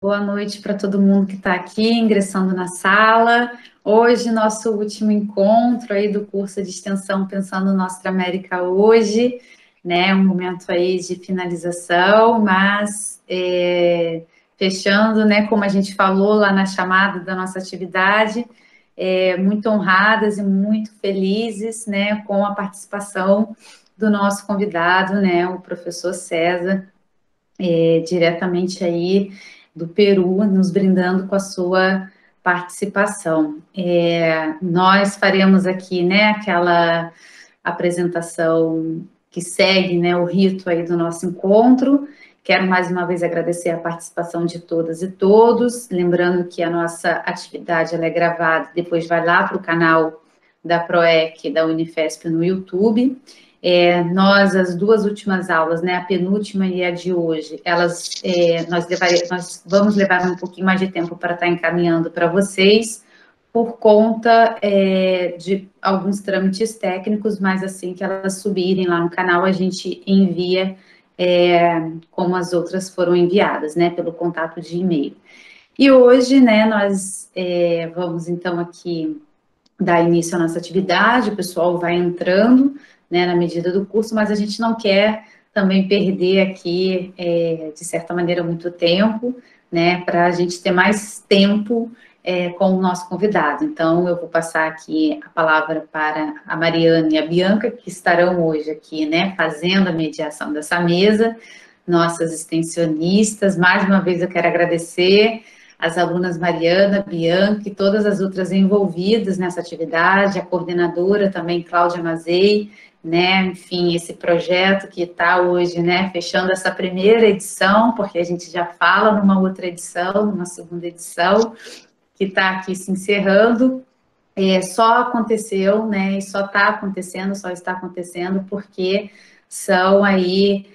Boa noite para todo mundo que está aqui ingressando na sala. Hoje, nosso último encontro aí do curso de extensão Pensando Nossa América hoje, né? Um momento aí de finalização, mas fechando, né? Como a gente falou lá na chamada da nossa atividade, muito honradas e muito felizes, né? Com a participação do nosso convidado, né? O professor César, diretamente aí do Peru, nos brindando com a sua participação. Nós faremos aqui, né, aquela apresentação que segue, né, o rito aí do nosso encontro. Quero mais uma vez agradecer a participação de todas e todos, lembrando que a nossa atividade ela é gravada, depois vai lá para o canal da PROEC, da Unifesp no YouTube. Nós, as duas últimas aulas, né, a penúltima e a de hoje, nós vamos levar um pouquinho mais de tempo para estar encaminhando para vocês, por conta de alguns trâmites técnicos, mas assim que elas subirem lá no canal, a gente envia como as outras foram enviadas, né, pelo contato de e-mail. E hoje, né, nós vamos então aqui dar início à nossa atividade, o pessoal vai entrando, né, na medida do curso, mas a gente não quer também perder aqui, de certa maneira, muito tempo, né, para a gente ter mais tempo com o nosso convidado. Então, eu vou passar aqui a palavra para a Mariana e a Bianca, que estarão hoje aqui, né, fazendo a mediação dessa mesa, nossas extensionistas. Mais uma vez eu quero agradecer as alunas Mariana, Bianca e todas as outras envolvidas nessa atividade, a coordenadora também, Cláudia Mazei, né, enfim, esse projeto que está hoje, né, fechando essa primeira edição, porque a gente já fala numa outra edição, numa segunda edição, que está aqui se encerrando, só aconteceu, né, e só está acontecendo porque são aí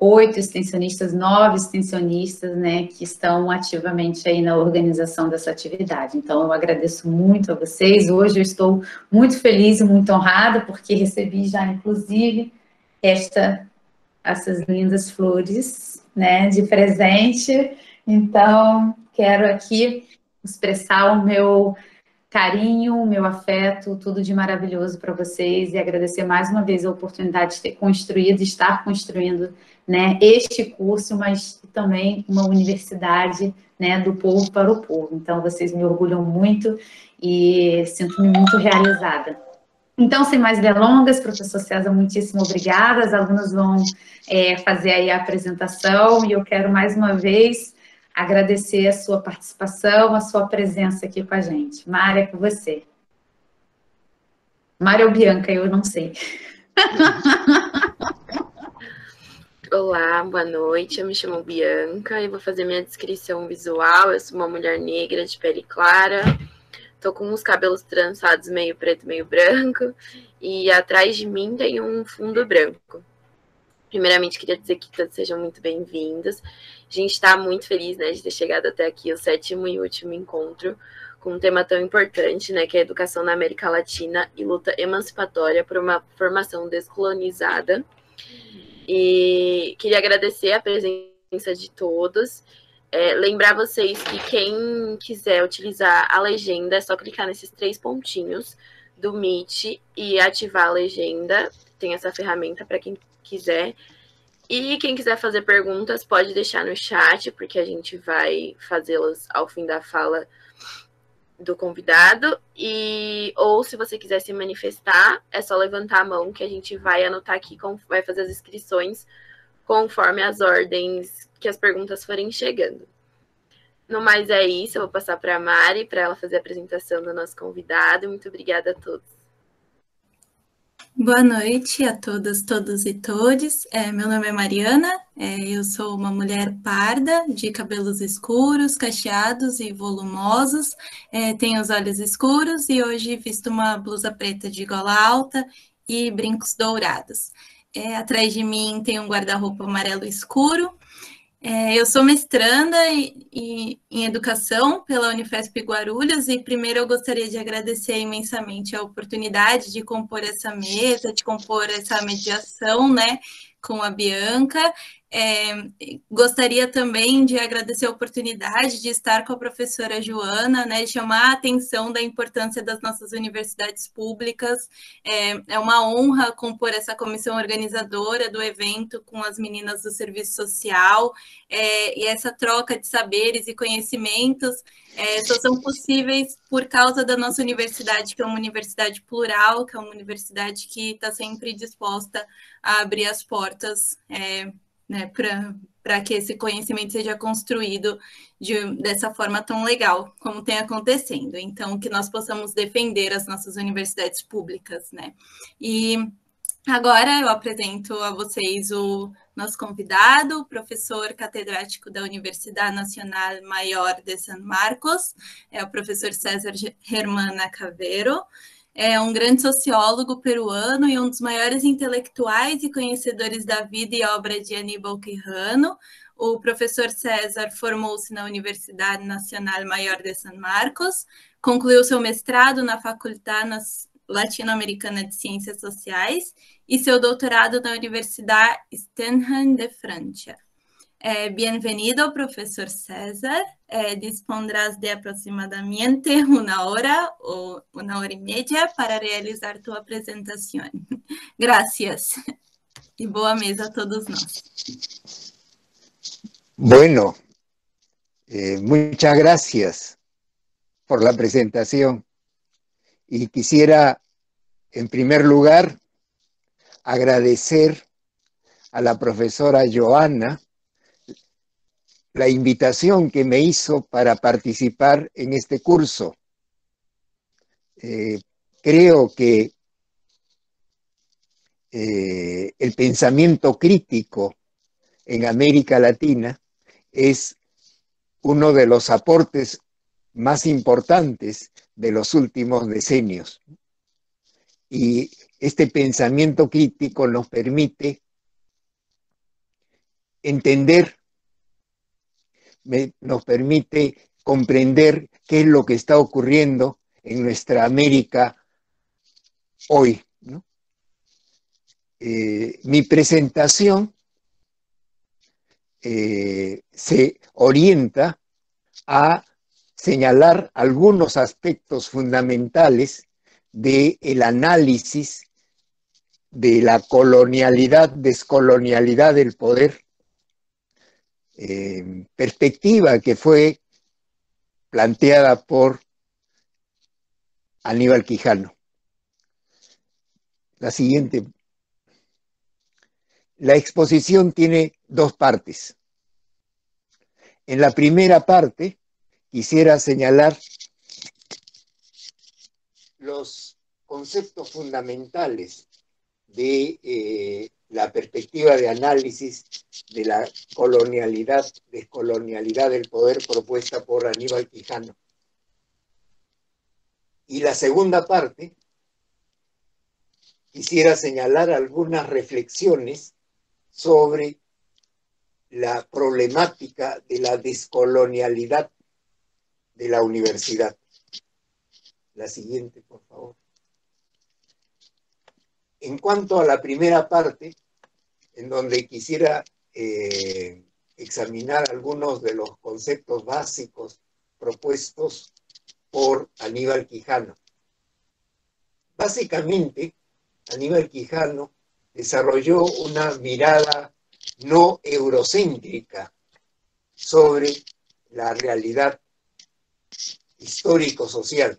8 extensionistas, 9 extensionistas, né, que estão ativamente aí na organização dessa atividade. Então, eu agradeço muito a vocês. Hoje eu estou muito feliz e muito honrada, porque recebi já, inclusive, essas lindas flores, né, de presente. Então, quero aqui expressar o meu carinho, o meu afeto, tudo de maravilhoso para vocês e agradecer mais uma vez a oportunidade de ter construído, estar construindo, né, este curso, mas também uma universidade, né, do povo para o povo. Então, vocês me orgulham muito e sinto-me muito realizada. Então, sem mais delongas, professor César, muitíssimo obrigada. As alunas vão fazer aí a apresentação e eu quero mais uma vez agradecer a sua participação, a sua presença aqui com a gente. Mária, é com você. Mária ou Bianca, eu não sei. Olá, boa noite, eu me chamo Bianca e vou fazer minha descrição visual. Eu sou uma mulher negra de pele clara, tô com os cabelos trançados meio preto, meio branco, e atrás de mim tem um fundo branco. Primeiramente, queria dizer que todos sejam muito bem-vindos. A gente está muito feliz, né, de ter chegado até aqui, o 7º e último encontro, com um tema tão importante, né, que é a educação na América Latina e luta emancipatória por uma formação descolonizada. E queria agradecer a presença de todos. Lembrar vocês que quem quiser utilizar a legenda, é só clicar nesses 3 pontinhos do Meet e ativar a legenda. Tem essa ferramenta para quem quiser. E quem quiser fazer perguntas, pode deixar no chat, porque a gente vai fazê-las ao fim da fala do convidado. Ou se você quiser se manifestar, é só levantar a mão que a gente vai anotar aqui, vai fazer as inscrições conforme as ordens que as perguntas forem chegando. No mais é isso, eu vou passar para a Mari, para ela fazer a apresentação do nosso convidado. Muito obrigada a todos. Boa noite a todas, todos e todes. Meu nome é Mariana, eu sou uma mulher parda, de cabelos escuros, cacheados e volumosos, tenho os olhos escuros e hoje visto uma blusa preta de gola alta e brincos dourados. Atrás de mim tem um guarda-roupa amarelo escuro. Eu sou mestranda em educação pela Unifesp Guarulhos e primeiro eu gostaria de agradecer imensamente a oportunidade de compor essa mesa, de compor essa mediação, né, com a Bianca. Gostaria também de agradecer a oportunidade de estar com a professora Joana, né, chamar a atenção da importância das nossas universidades públicas. É uma honra compor essa comissão organizadora do evento com as meninas do serviço social, e essa troca de saberes e conhecimentos só são possíveis por causa da nossa universidade, que é uma universidade plural, que é uma universidade que está sempre disposta a abrir as portas, né, para que esse conhecimento seja construído dessa forma tão legal como tem acontecendo. Então, que nós possamos defender as nossas universidades públicas, né? E agora eu apresento a vocês o nosso convidado, o professor catedrático da Universidade Nacional Maior de San Marcos, é o professor César Germana Cavero. É um grande sociólogo peruano e um dos maiores intelectuais e conhecedores da vida e obra de Aníbal Quijano. O professor César formou-se na Universidade Nacional Maior de San Marcos, concluiu seu mestrado na Faculdade Latino-Americana de Ciências Sociais e seu doutorado na Universidade Stenham de Francia. Bienvenido, profesor César. Dispondrás de aproximadamente 1 hora o 1 hora y media para realizar tu presentación. Gracias. Y boa mesa a todos nós. Bueno, muchas gracias por la presentación. Y quisiera, en primer lugar, agradecer a la profesora Joana la invitación que me hizo para participar en este curso. Creo que el pensamiento crítico en América Latina es uno de los aportes más importantes de los últimos decenios. Y este pensamiento crítico nos permite entender, nos permite comprender qué es lo que está ocurriendo en nuestra América hoy, ¿no? Mi presentación se orienta a señalar algunos aspectos fundamentales del análisis de la colonialidad, descolonialidad del poder, perspectiva que fue planteada por Aníbal Quijano. La siguiente. La exposición tiene 2 partes. En la primera parte quisiera señalar los conceptos fundamentales de la perspectiva de análisis de la colonialidad, descolonialidad del poder propuesta por Aníbal Quijano. Y la segunda parte, quisiera señalar algunas reflexiones sobre la problemática de la descolonialidad de la universidad. La siguiente, por favor. En cuanto a la primera parte, en donde quisiera examinar algunos de los conceptos básicos propuestos por Aníbal Quijano. Básicamente, Aníbal Quijano desarrolló una mirada no eurocéntrica sobre la realidad histórico-social.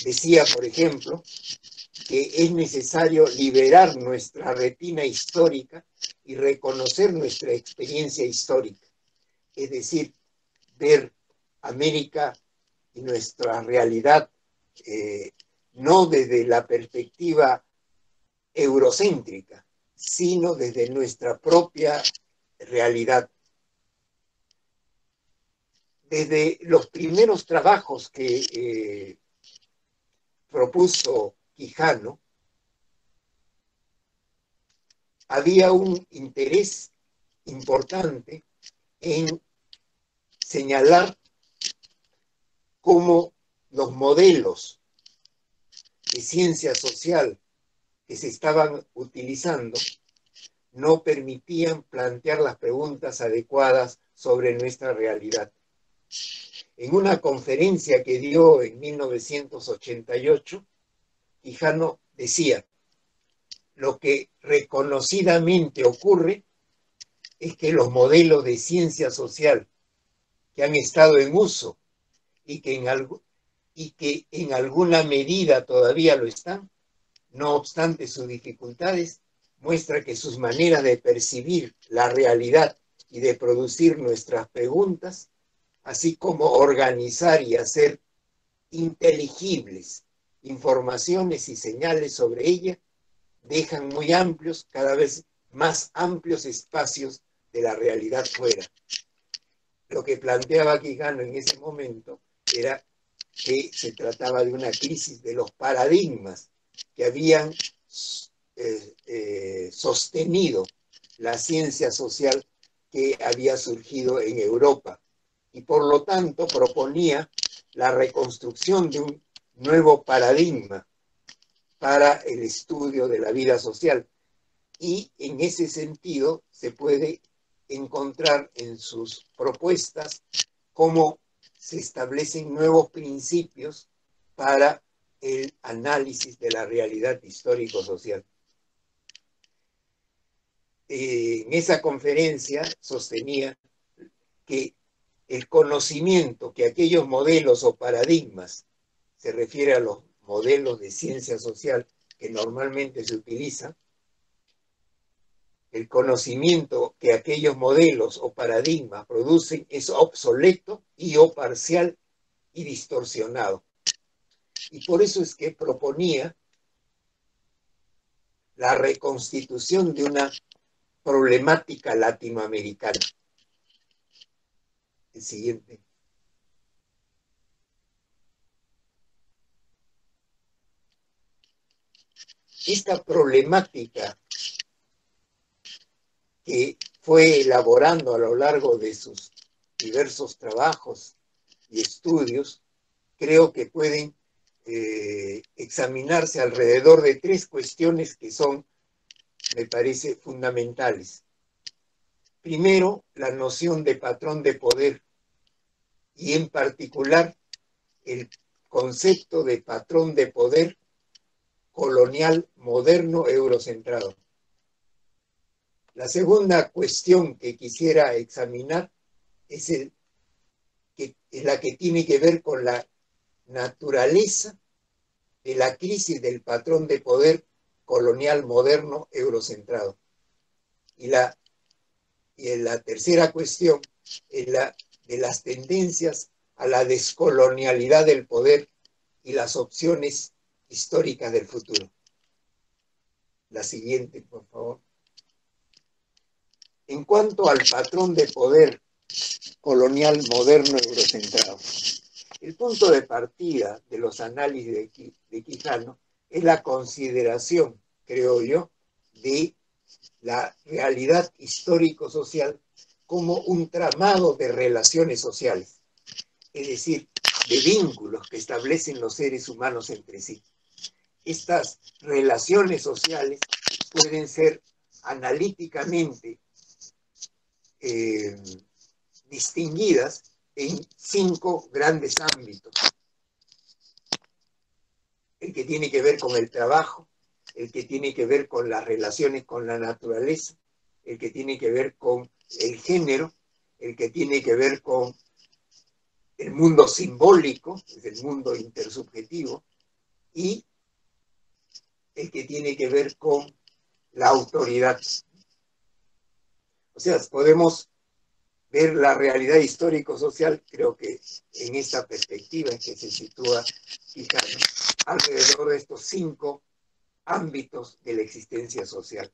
Decía, por ejemplo, que es necesario liberar nuestra retina histórica y reconocer nuestra experiencia histórica. Es decir, ver América y nuestra realidad no desde la perspectiva eurocéntrica, sino desde nuestra propia realidad. Desde los primeros trabajos que propuso Quijano, había un interés importante en señalar cómo los modelos de ciencia social que se estaban utilizando no permitían plantear las preguntas adecuadas sobre nuestra realidad. En una conferencia que dio en 1988, Quijano decía: lo que reconocidamente ocurre es que los modelos de ciencia social que han estado en uso y que en alguna medida todavía lo están, no obstante sus dificultades, muestra que sus maneras de percibir la realidad y de producir nuestras preguntas, así como organizar y hacer inteligibles informaciones y señales sobre ella, dejan muy amplios, cada vez más amplios espacios de la realidad fuera. Lo que planteaba Quijano en ese momento era que se trataba de una crisis de los paradigmas que habían sostenido la ciencia social que había surgido en Europa, y por lo tanto proponía la reconstrucción de un nuevo paradigma para el estudio de la vida social, y en ese sentido se puede encontrar en sus propuestas cómo se establecen nuevos principios para el análisis de la realidad histórico-social. En esa conferencia sostenía que el conocimiento que aquellos modelos o paradigmas, se refiere a los modelos de ciencia social que normalmente se utilizan, el conocimiento que aquellos modelos o paradigmas producen es obsoleto y o parcial y distorsionado. Y por eso es que proponía la reconstitución de una problemática latinoamericana. El siguiente. Esta problemática que fue elaborando a lo largo de sus diversos trabajos y estudios, creo que pueden examinarse alrededor de tres cuestiones que son, me parece, fundamentales. Primero, la noción de patrón de poder, y en particular el concepto de patrón de poder colonial, moderno, eurocentrado. La segunda cuestión que quisiera examinar es la que tiene que ver con la naturaleza de la crisis del patrón de poder colonial, moderno, eurocentrado. Y la tercera cuestión es la de las tendencias a la descolonialidad del poder y las opciones históricas del futuro. La siguiente, por favor. En cuanto al patrón de poder colonial, moderno, eurocentrado, el punto de partida de los análisis de Quijano es la consideración, creo yo, de la realidad histórico-social como un tramado de relaciones sociales, es decir, de vínculos que establecen los seres humanos entre sí. Estas relaciones sociales pueden ser analíticamente distinguidas en 5 grandes ámbitos. El que tiene que ver con el trabajo, el que tiene que ver con las relaciones con la naturaleza, el que tiene que ver con el género, el que tiene que ver con el mundo simbólico, es el mundo intersubjetivo, y el que tiene que ver con la autoridad. O sea, podemos ver la realidad histórico-social, creo que en esta perspectiva en que se sitúa Quijano, alrededor de estos 5 ámbitos de la existencia social.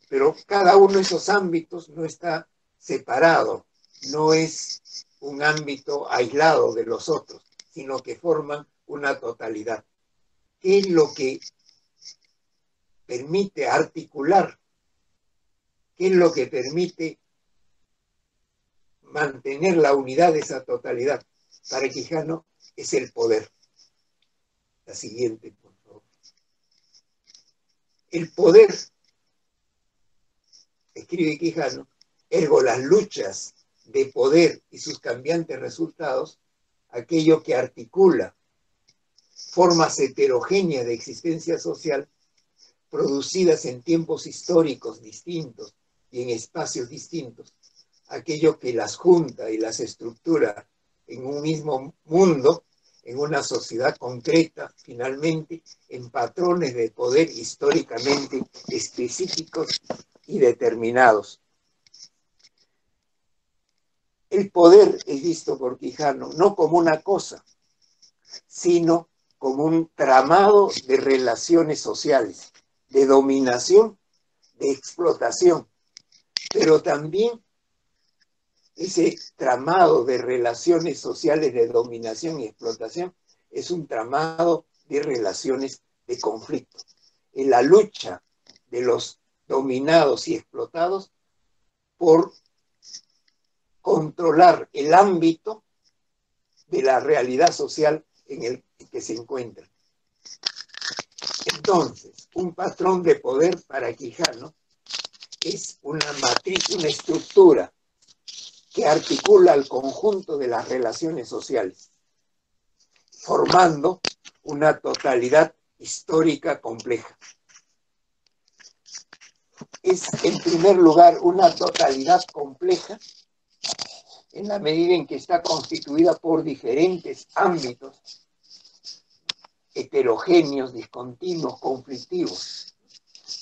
Pero cada uno de esos ámbitos no está separado, no es un ámbito aislado de los otros, sino que forman una totalidad. ¿Qué es lo que permite articular? ¿Qué es lo que permite mantener la unidad de esa totalidad? Para Quijano es el poder. La siguiente, por favor. El poder escribe Quijano, ergo las luchas de poder y sus cambiantes resultados, aquello que articula formas heterogéneas de existencia social producidas en tiempos históricos distintos y en espacios distintos, aquello que las junta y las estructura en un mismo mundo, en una sociedad concreta, finalmente, en patrones de poder históricamente específicos y determinados. El poder es visto por Quijano no como una cosa, sino como un tramado de relaciones sociales, de dominación, de explotación, pero también ese tramado de relaciones sociales de dominación y explotación es un tramado de relaciones de conflicto. En la lucha de los dominados y explotados por controlar el ámbito de la realidad social en el que se encuentra. Entonces, un patrón de poder para Quijano es una matriz, una estructura que articula el conjunto de las relaciones sociales, formando una totalidad histórica compleja. Es, en primer lugar, una totalidad compleja en la medida en que está constituida por diferentes ámbitos heterogéneos, discontinuos, conflictivos.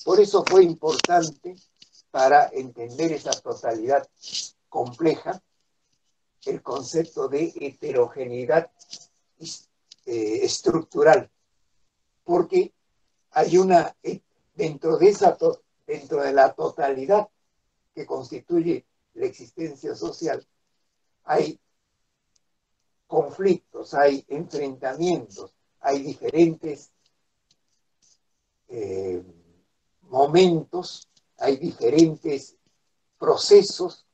Por eso fue importante, para entender esa totalidad compleja, el concepto de heterogeneidad estructural, porque hay una, dentro de la totalidad que constituye la existencia social, hay conflictos, hay enfrentamientos, hay diferentes momentos, hay diferentes procesos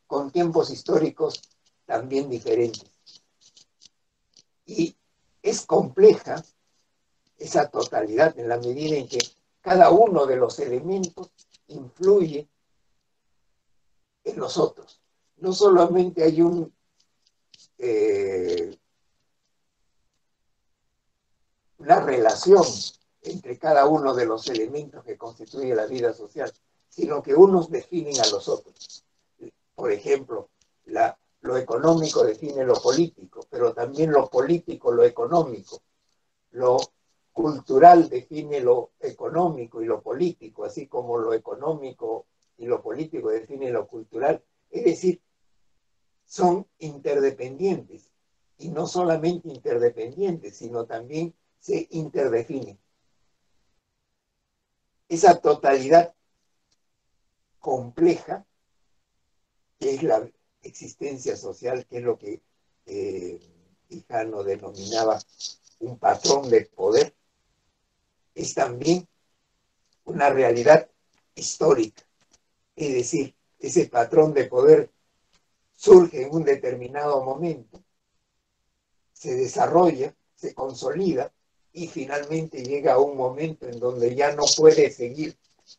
con tiempos históricos también diferentes. Y es compleja esa totalidad en la medida en que cada uno de los elementos influye en los otros. No solamente hay una relación entre cada uno de los elementos que constituye la vida social, sino que unos definen a los otros. Por ejemplo, lo económico define lo político, pero también lo político lo económico. Lo cultural define lo económico y lo político, así como lo económico y lo político define lo cultural. Es decir, son interdependientes, y no solamente interdependientes, sino también se interdefinen. Esa totalidad compleja, que es la existencia social, que es lo que Quijano denominaba un patrón de poder, es también una realidad histórica. Es decir, ese patrón de poder surge en un determinado momento, se desarrolla, se consolida y finalmente llega a un momento en donde ya no puede seguir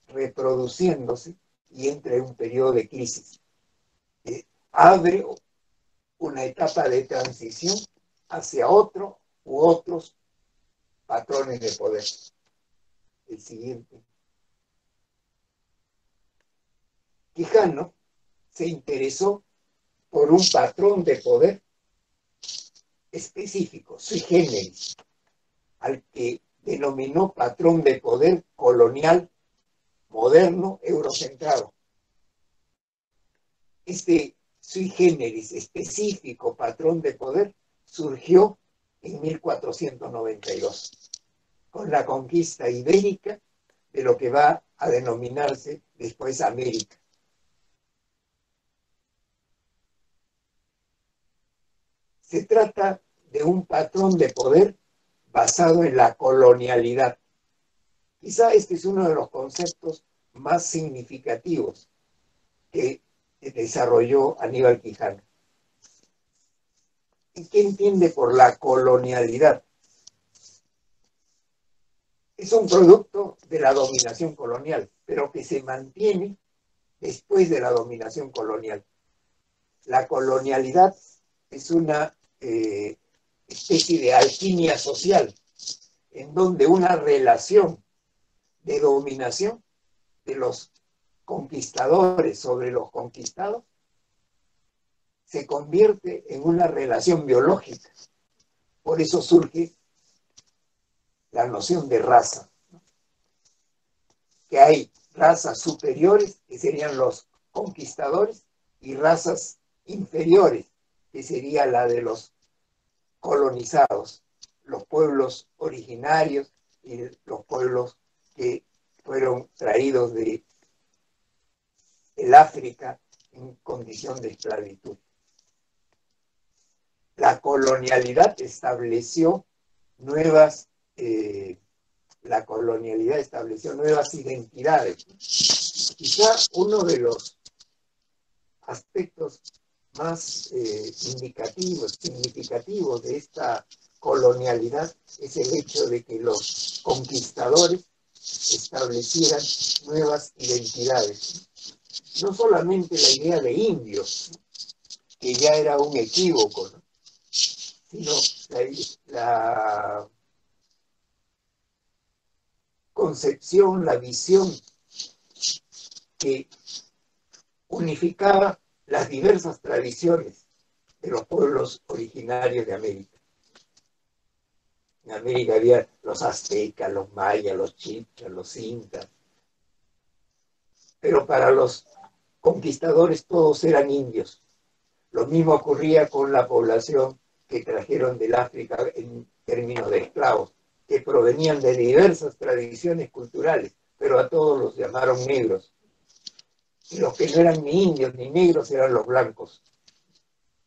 reproduciéndose y entra en un periodo de crisis. Abre una etapa de transición hacia otro u otros patrones de poder. El siguiente. Quijano se interesó por un patrón de poder específico, sui generis, al que denominó patrón de poder colonial, moderno, eurocentrado. Este sui generis específico patrón de poder surgió en 1492, con la conquista ibérica de lo que va a denominarse después América. Se trata de un patrón de poder basado en la colonialidad. Quizá este es uno de los conceptos más significativos que desarrolló Aníbal Quijano. ¿Y qué entiende por la colonialidad? Es un producto de la dominación colonial, pero que se mantiene después de la dominación colonial. La colonialidad es una especie de alquimia social, en donde una relación de dominación de los conquistadores sobre los conquistados se convierte en una relación biológica. Por eso surge la noción de raza, ¿no? Que hay razas superiores, que serían los conquistadores, y razas inferiores, que sería la de los colonizados, los pueblos originarios y los pueblos que fueron traídos de el África en condición de esclavitud. La colonialidad estableció nuevas identidades. Quizá uno de los aspectos más significativos de esta colonialidad es el hecho de que los conquistadores establecieran nuevas identidades. No solamente la idea de indios, que ya era un equívoco, ¿no? Sino la concepción, la visión que unificaba las diversas tradiciones de los pueblos originarios de América. En América había los aztecas, los mayas, los chicas, los incas, pero para los conquistadores todos eran indios. Lo mismo ocurría con la población que trajeron del África en términos de esclavos, que provenían de diversas tradiciones culturales, pero a todos los llamaron negros. Y los que no eran ni indios ni negros eran los blancos.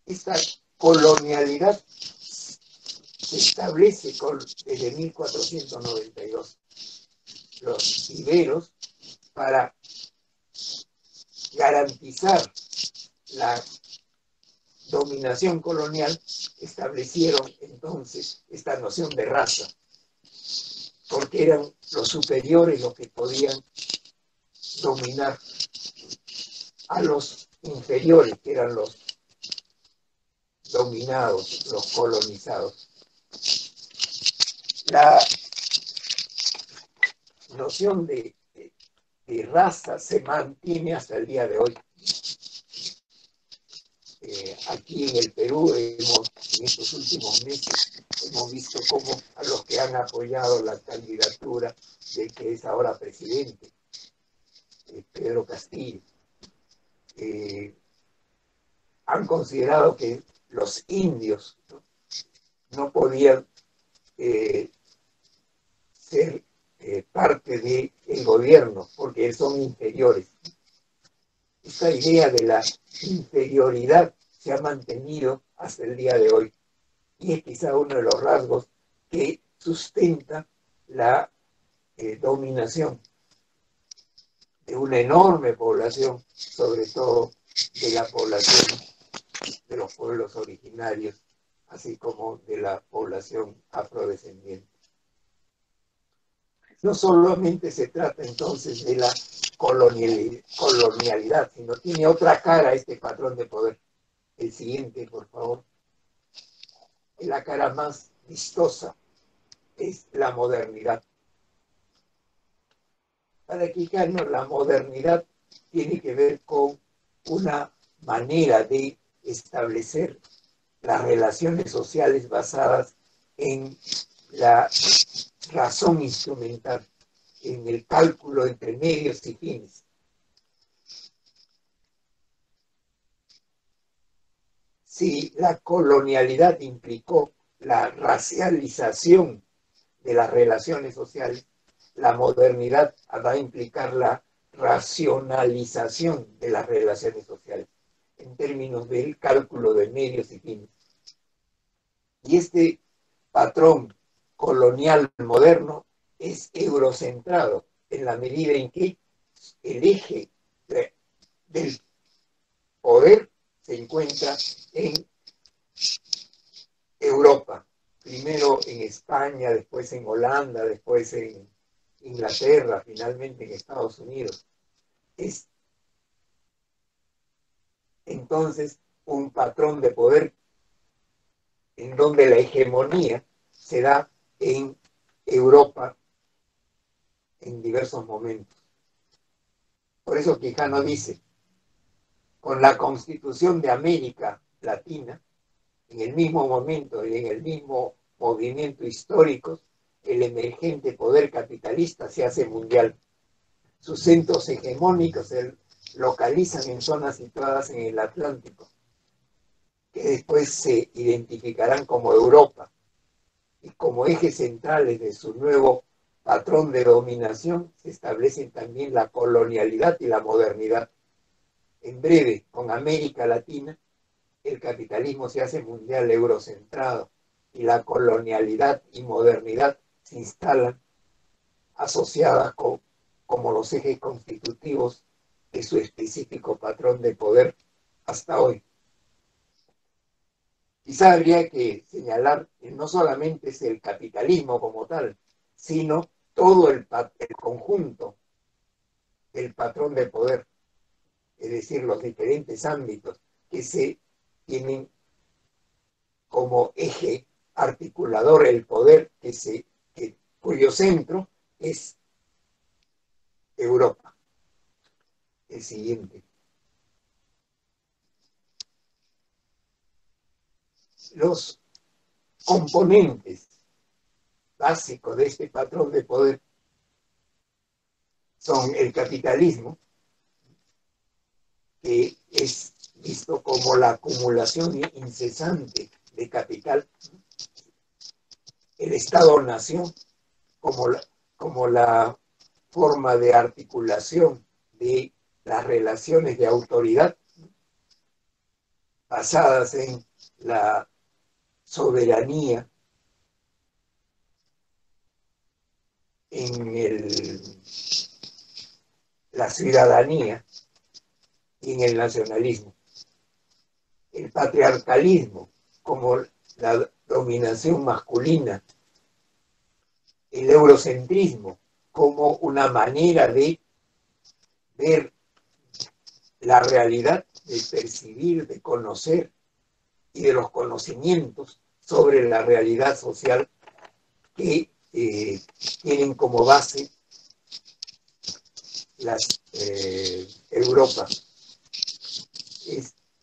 Esta colonialidad se establece desde 1492. Los iberos, para garantizar la dominación colonial, establecieron entonces esta noción de raza, porque eran los superiores los que podían dominar a los inferiores, que eran los dominados, los colonizados. La noción de raza se mantiene hasta el día de hoy. Aquí en el Perú, en estos últimos meses, hemos visto cómo a los que han apoyado la candidatura del que es ahora presidente, Pedro Castillo, han considerado que los indios no podían ser parte del gobierno porque son inferiores. Esta idea de la inferioridad se ha mantenido hasta el día de hoy y es quizá uno de los rasgos que sustenta la dominación de una enorme población, sobre todo de la población de los pueblos originarios, así como de la población afrodescendiente. No solamente se trata entonces de la colonialidad, sino tiene otra cara este patrón de poder. El siguiente, por favor. La cara más vistosa es la modernidad. Para Quijano, la modernidad tiene que ver con una manera de establecer las relaciones sociales basadas en la razón instrumental, en el cálculo entre medios y fines. Si la colonialidad implicó la racialización de las relaciones sociales, la modernidad va a implicar la racionalización de las relaciones sociales en términos del cálculo de medios y fines. Y este patrón colonial moderno es eurocentrado en la medida en que el eje del poder se encuentra en Europa, primero en España, después en Holanda, después en Inglaterra, finalmente en Estados Unidos. Es entonces un patrón de poder en donde la hegemonía se da en Europa en diversos momentos. Por eso Quijano dice, con la constitución de América Latina, en el mismo momento y en el mismo movimiento histórico, el emergente poder capitalista se hace mundial. Sus centros hegemónicos se localizan en zonas situadas en el Atlántico, que después se identificarán como Europa, y como ejes centrales de su nuevo patrón de dominación se establecen también la colonialidad y la modernidad. En breve, con América Latina, el capitalismo se hace mundial eurocentrado y la colonialidad y modernidad se instalan asociadas como los ejes constitutivos de su específico patrón de poder hasta hoy. Quizá habría que señalar que no solamente es el capitalismo como tal, sino todo el conjunto del patrón de poder, es decir, los diferentes ámbitos que se tienen como eje articulador el poder cuyo centro es Europa. El siguiente. Los componentes básicos de este patrón de poder son el capitalismo, que es visto como la acumulación incesante de capital, el Estado-nación como la forma de articulación de las relaciones de autoridad basadas en la soberanía, en la ciudadanía y en el nacionalismo. El patriarcalismo como la dominación masculina, el eurocentrismo como una manera de ver la realidad, de percibir, de conocer y de los conocimientos sobre la realidad social que tienen como base Europa.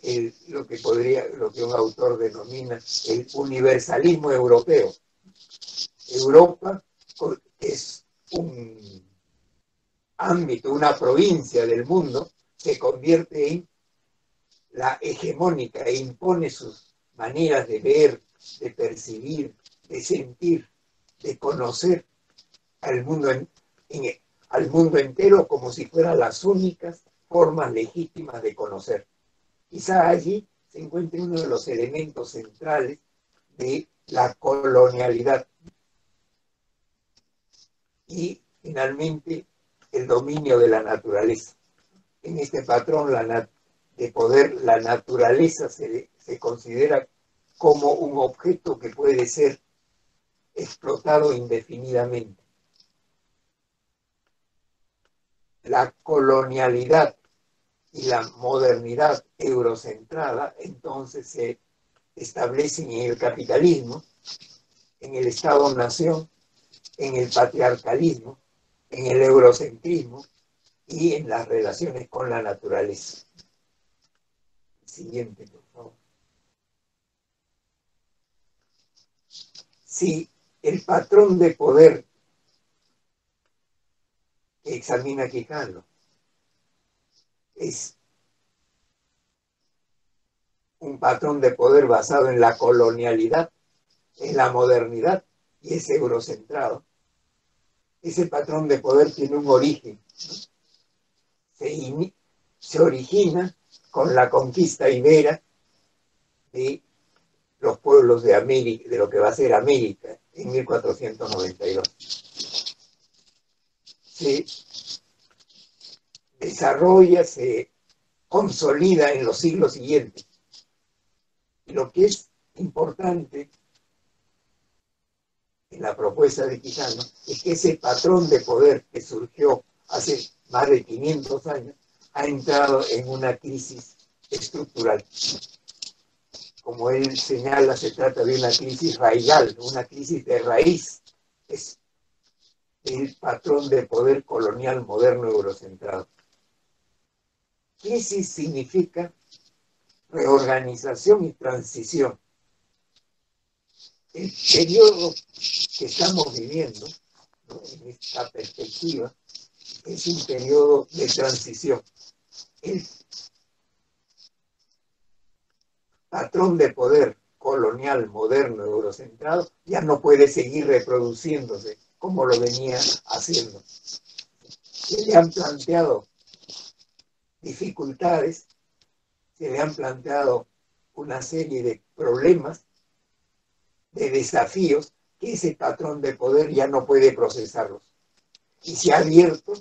Es lo que un autor denomina el universalismo europeo. Europa es un ámbito, una provincia del mundo, se convierte en la hegemónica e impone sus maneras de ver, de percibir, de sentir, de conocer al mundo, al mundo entero como si fueran las únicas formas legítimas de conocer. Quizá allí se encuentre uno de los elementos centrales de la colonialidad. Y finalmente el dominio de la naturaleza. En este patrón de poder, la naturaleza se considera como un objeto que puede ser explotado indefinidamente. La colonialidad y la modernidad eurocentrada entonces se establecen en el capitalismo, en el Estado-nación, en el patriarcalismo, en el eurocentrismo y en las relaciones con la naturaleza. Siguiente, por favor. Si el patrón de poder que examina Quijano es un patrón de poder basado en la colonialidad, en la modernidad y es eurocentrado, ese patrón de poder tiene un origen. Se origina con la conquista ibera de los pueblos de América, de lo que va a ser América, en 1492. Se desarrolla, se consolida en los siglos siguientes. Y lo que es importante en la propuesta de Quijano es que ese patrón de poder que surgió hace más de 500 años ha entrado en una crisis estructural. Como él señala, se trata de una crisis raigal, una crisis de raíz. Es el patrón de poder colonial moderno eurocentrado. Crisis significa reorganización y transición. El periodo que estamos viviendo, ¿no?, en esta perspectiva, es un periodo de transición. El patrón de poder colonial, moderno, eurocentrado, ya no puede seguir reproduciéndose como lo venía haciendo. Se le han planteado dificultades, se le han planteado una serie de problemas, de desafíos, que ese patrón de poder ya no puede procesarlos. Y se ha abierto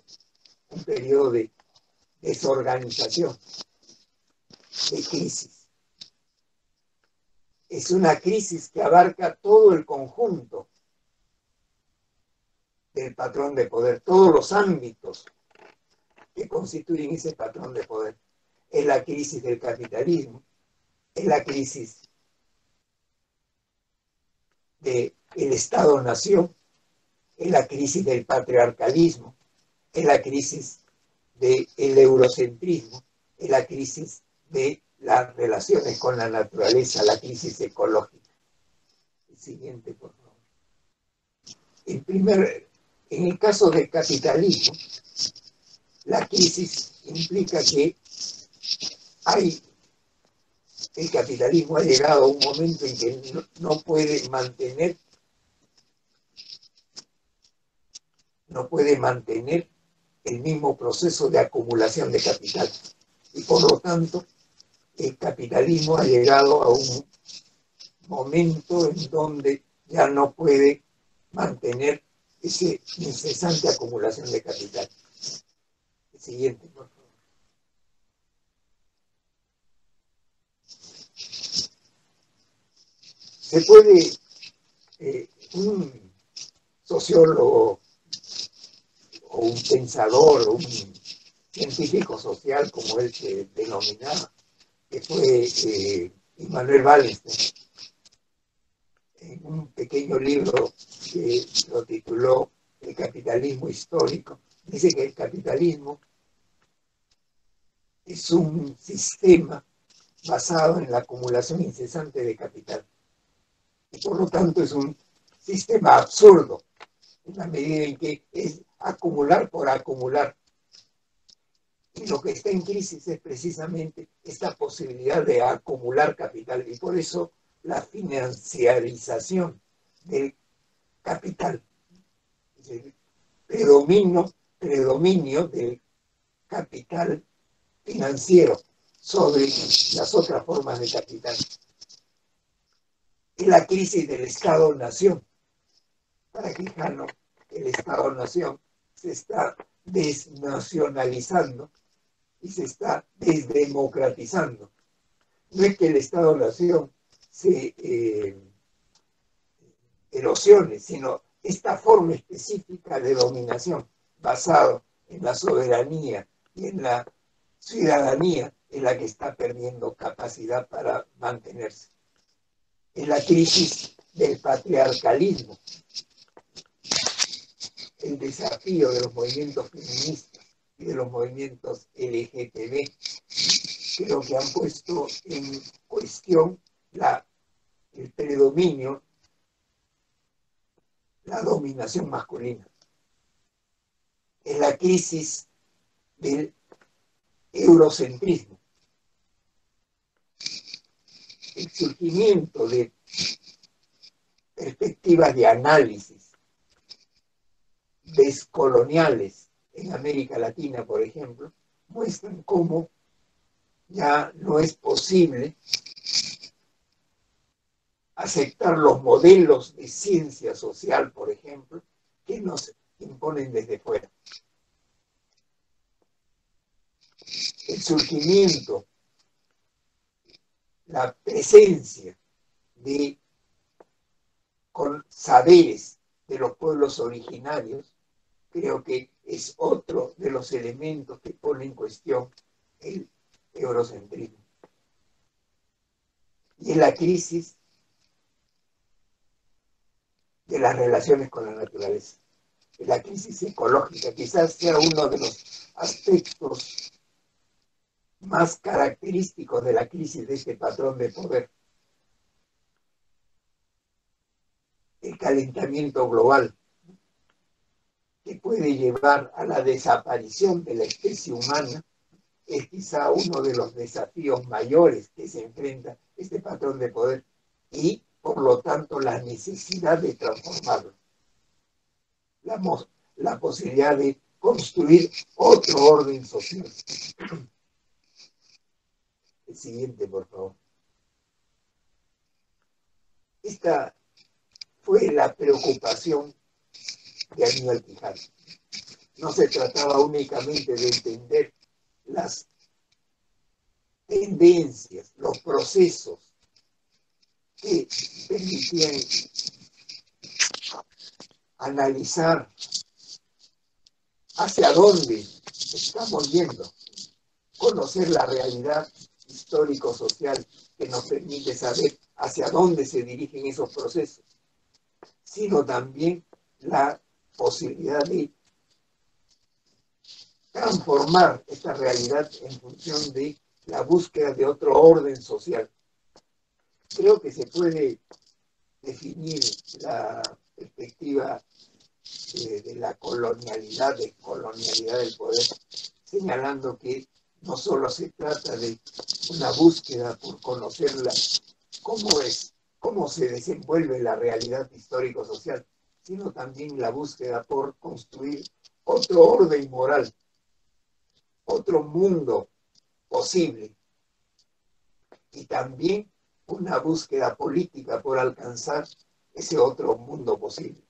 un periodo de desorganización, de crisis. Es una crisis que abarca todo el conjunto del patrón de poder, todos los ámbitos que constituyen ese patrón de poder. Es la crisis del capitalismo, es la crisis del Estado-nación, es la crisis del patriarcalismo, es la crisis del eurocentrismo, es la crisis de las relaciones con la naturaleza, la crisis ecológica. El siguiente, por favor. En el caso del capitalismo, la crisis implica que el capitalismo ha llegado a un momento en que no puede mantener el mismo proceso de acumulación de capital. Y por lo tanto, el capitalismo ha llegado a un momento en donde ya no puede mantener esa incesante acumulación de capital. El siguiente, por favor. Se puede, un sociólogo o un pensador o un científico social, como él se denominaba, que fue Immanuel Wallenstein, en un pequeño libro que lo tituló El capitalismo histórico, dice que el capitalismo es un sistema basado en la acumulación incesante de capital. Y por lo tanto es un sistema absurdo, en la medida en que es acumular por acumular. Y lo que está en crisis es precisamente esta posibilidad de acumular capital. Y por eso la financiarización del capital, el predominio del capital financiero sobre las otras formas de capital. Y la crisis del Estado-nación. Para Quijano, el Estado-nación se está desnacionalizando y se está desdemocratizando. No es que el Estado-nación se erosione, sino esta forma específica de dominación basada en la soberanía y en la ciudadanía es la que está perdiendo capacidad para mantenerse. Es la crisis del patriarcalismo, el desafío de los movimientos feministas y de los movimientos LGTB, creo que han puesto en cuestión el predominio, la dominación masculina. Es la crisis del eurocentrismo, el surgimiento de perspectivas de análisis descoloniales en América Latina, por ejemplo, muestran cómo ya no es posible aceptar los modelos de ciencia social, por ejemplo, que nos imponen desde fuera. El surgimiento, la presencia de con saberes de los pueblos originarios, creo que es otro de los elementos que pone en cuestión el eurocentrismo. Y en la crisis de las relaciones con la naturaleza, la crisis ecológica, quizás sea uno de los aspectos más característicos de la crisis de este patrón de poder. El calentamiento global, que puede llevar a la desaparición de la especie humana, es quizá uno de los desafíos mayores que se enfrenta este patrón de poder y, por lo tanto, la necesidad de transformarlo. La posibilidad de construir otro orden social. El siguiente, por favor. Esta fue la preocupación de Aníbal Quijano. No se trataba únicamente de entender las tendencias, los procesos que permitían analizar hacia dónde estamos yendo, conocer la realidad histórico-social que nos permite saber hacia dónde se dirigen esos procesos, sino también la posibilidad de transformar esta realidad en función de la búsqueda de otro orden social. Creo que se puede definir la perspectiva de la colonialidad, descolonialidad del poder, señalando que no solo se trata de una búsqueda por conocer cómo se desenvuelve la realidad histórico-social, sino también la búsqueda por construir otro orden moral, otro mundo posible, y también una búsqueda política por alcanzar ese otro mundo posible.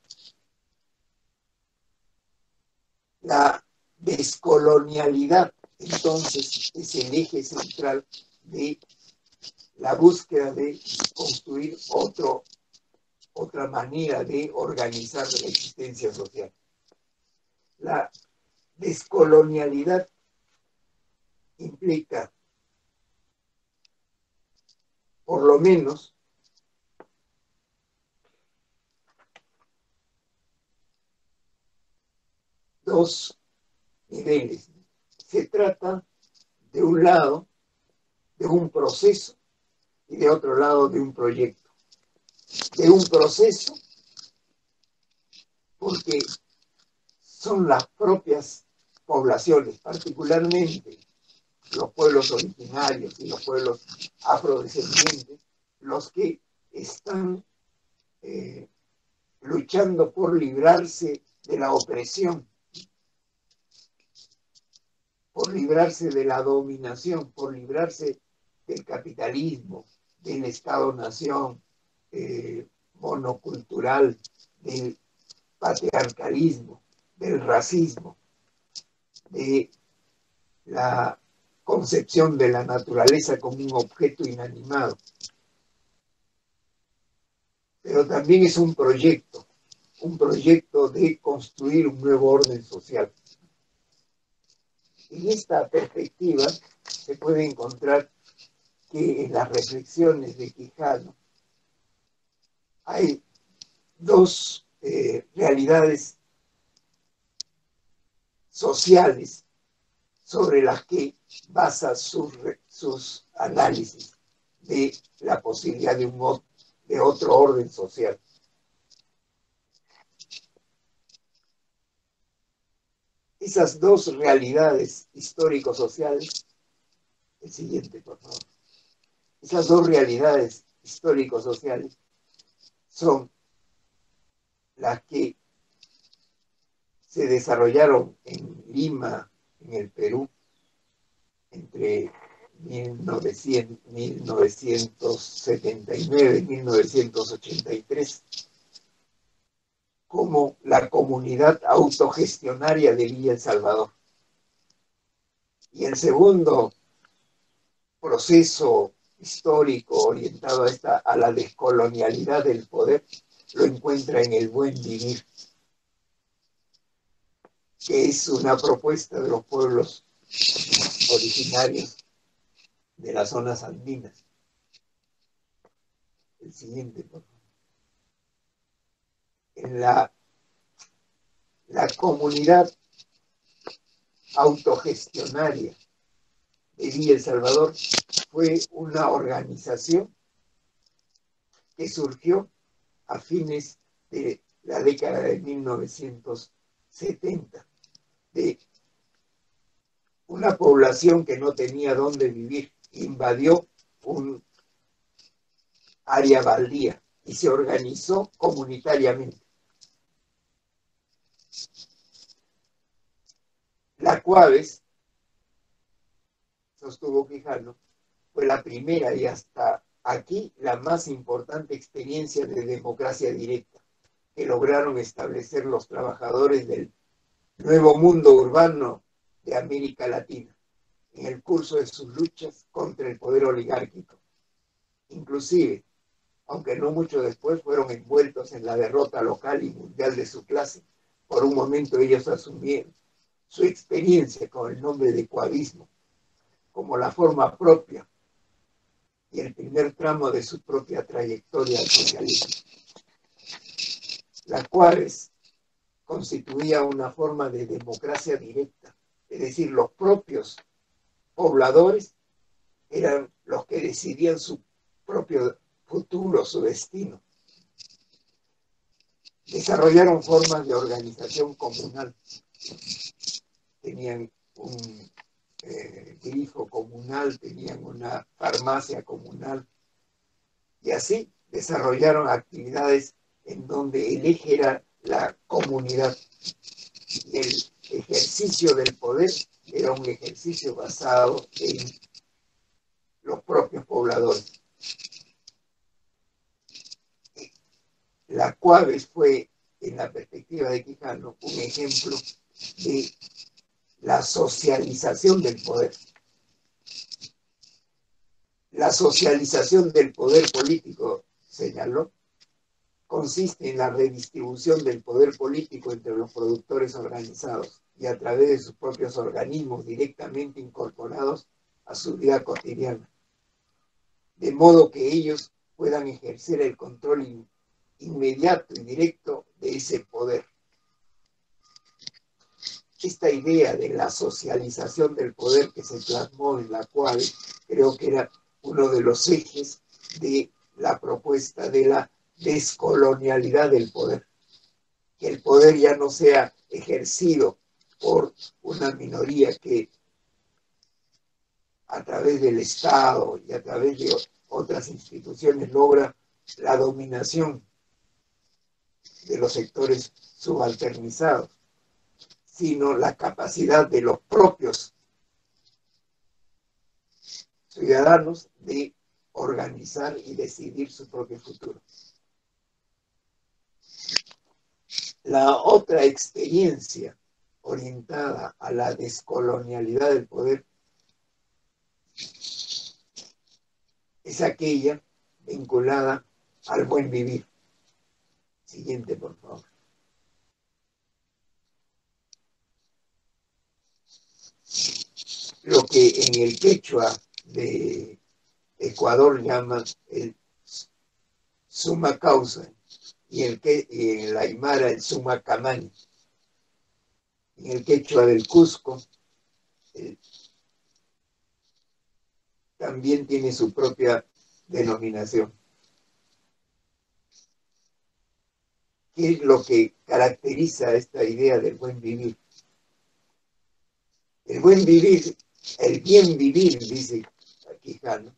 La descolonialidad, entonces, es el eje central de la búsqueda de construir otra manera de organizar la existencia social. La descolonialidad implica, por lo menos, dos niveles. Se trata, de un lado, de un proceso y de otro lado, de un proyecto. De un proceso, porque son las propias poblaciones, particularmente los pueblos originarios y los pueblos afrodescendientes, los que están luchando por librarse de la opresión, por librarse de la dominación, por librarse del capitalismo, del Estado-nación monocultural, del patriarcalismo, del racismo, de la concepción de la naturaleza como un objeto inanimado. Pero también es un proyecto de construir un nuevo orden social. En esta perspectiva se puede encontrar que en las reflexiones de Quijano hay dos realidades sociales sobre las que basa sus análisis de la posibilidad de otro orden social. Esas dos realidades histórico-sociales, el siguiente, por favor. Esas dos realidades histórico-sociales son las que se desarrollaron en Lima, en el Perú, entre 1979 y 1983, como la comunidad autogestionaria de Villa El Salvador. Y el segundo proceso histórico orientado a la descolonialidad del poder lo encuentra en el buen vivir, que es una propuesta de los pueblos originarios de las zonas andinas. El siguiente, por favor. En la comunidad autogestionaria de Villa El Salvador fue una organización que surgió a fines de la década de 1970, de una población que no tenía dónde vivir, invadió un área baldía y se organizó comunitariamente. La Cuaves, sostuvo Quijano, fue la primera y hasta aquí la más importante experiencia de democracia directa que lograron establecer los trabajadores del nuevo mundo urbano de América Latina en el curso de sus luchas contra el poder oligárquico. Inclusive, aunque no mucho después fueron envueltos en la derrota local y mundial de su clase, por un momento ellos asumieron su experiencia con el nombre de cuavismo como la forma propia y el primer tramo de su propia trayectoria al socialismo. La Cuaves constituía una forma de democracia directa, es decir, los propios pobladores eran los que decidían su propio futuro, su destino. Desarrollaron formas de organización comunal. Tenían un grifo comunal, tenían una farmacia comunal, y así desarrollaron actividades en donde el eje era la comunidad y el ejercicio del poder era un ejercicio basado en los propios pobladores. La Cuaves fue, en la perspectiva de Quijano, un ejemplo de la socialización del poder. La socialización del poder político, señaló, consiste en la redistribución del poder político entre los productores organizados y a través de sus propios organismos directamente incorporados a su vida cotidiana, de modo que ellos puedan ejercer el control inmediato y directo de ese poder. Esta idea de la socialización del poder que se plasmó en la cual creo que era uno de los ejes de la propuesta de la descolonialidad del poder, que el poder ya no sea ejercido por una minoría que a través del Estado y a través de otras instituciones logra la dominación de los sectores subalternizados, sino la capacidad de los propios ciudadanos de organizar y decidir su propio futuro. La otra experiencia orientada a la descolonialidad del poder es aquella vinculada al buen vivir. Siguiente, por favor. Lo que en el quechua de Ecuador llaman el suma causa y en la aymara el suma camani. En el quechua del Cusco también tiene su propia denominación. ¿Qué es lo que caracteriza esta idea del buen vivir? El buen vivir, el bien vivir, dice Quijano,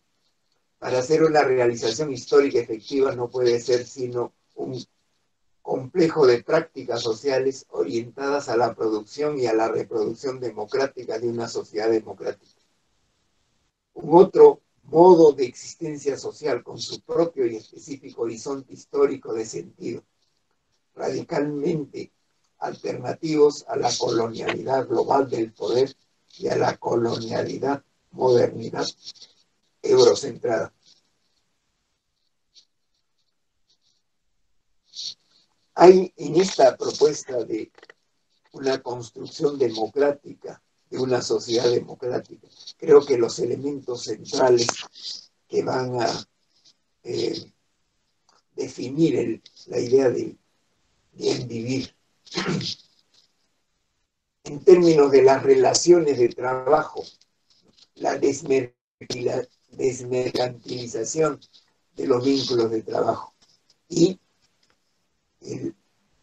para hacer una realización histórica efectiva no puede ser sino un complejo de prácticas sociales orientadas a la producción y a la reproducción democrática de una sociedad democrática. Un otro modo de existencia social con su propio y específico horizonte histórico de sentido, radicalmente alternativos a la colonialidad global del poder y a la colonialidad modernidad eurocentrada. Hay en esta propuesta de una construcción democrática, de una sociedad democrática, creo que los elementos centrales que van a definir la idea de bien vivir en términos de las relaciones de trabajo, la desmercantilización de los vínculos de trabajo y el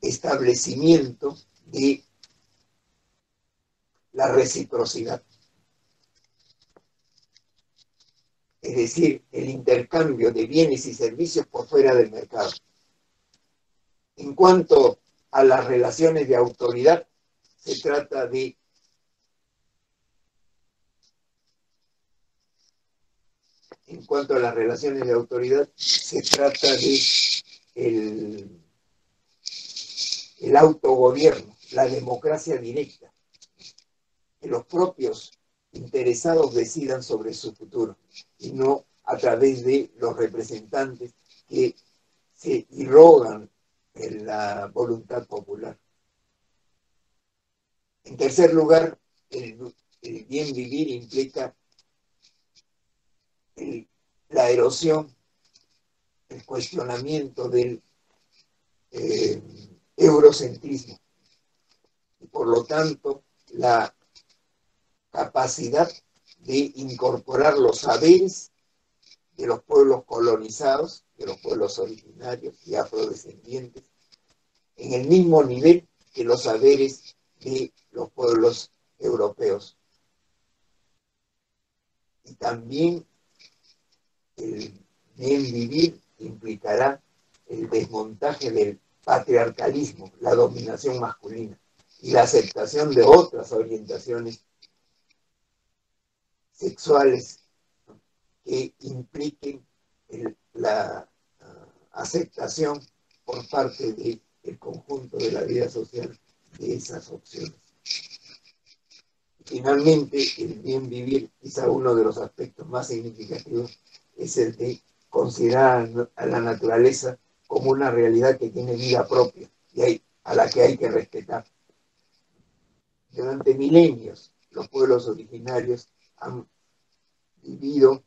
establecimiento de la reciprocidad, es decir, el intercambio de bienes y servicios por fuera del mercado. En cuanto a las relaciones de autoridad, se trata de el autogobierno, la democracia directa, que los propios interesados decidan sobre su futuro y no a través de los representantes que se irrogan en la voluntad popular. En tercer lugar, el bien vivir implica la erosión, el cuestionamiento del eurocentrismo y por lo tanto la capacidad de incorporar los saberes de los pueblos colonizados, de los pueblos originarios y afrodescendientes, en el mismo nivel que los saberes de los pueblos europeos. Y también el bien vivir implicará el desmontaje del patriarcalismo, la dominación masculina y la aceptación de otras orientaciones sexuales que impliquen la aceptación por parte del conjunto de la vida social de esas opciones. Finalmente, el bien vivir, quizá uno de los aspectos más significativos, es el de considerar a la naturaleza como una realidad que tiene vida propia y a la que hay que respetar. Durante milenios, los pueblos originarios han vivido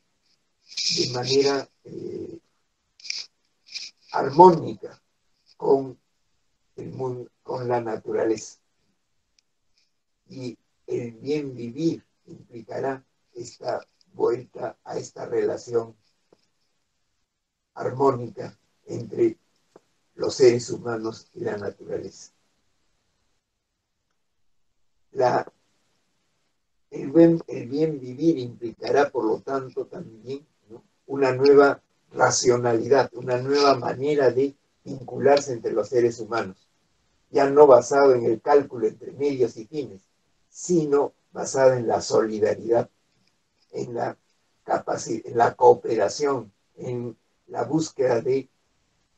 de manera armónica con el mundo, con la naturaleza. Y el bien vivir implicará esta vuelta a esta relación armónica entre los seres humanos y la naturaleza. El bien vivir implicará, por lo tanto, también, ¿no?, una nueva racionalidad, una nueva manera de vincularse entre los seres humanos, ya no basado en el cálculo entre medios y fines, sino basado en la solidaridad, en la capacidad, en la cooperación, en la búsqueda de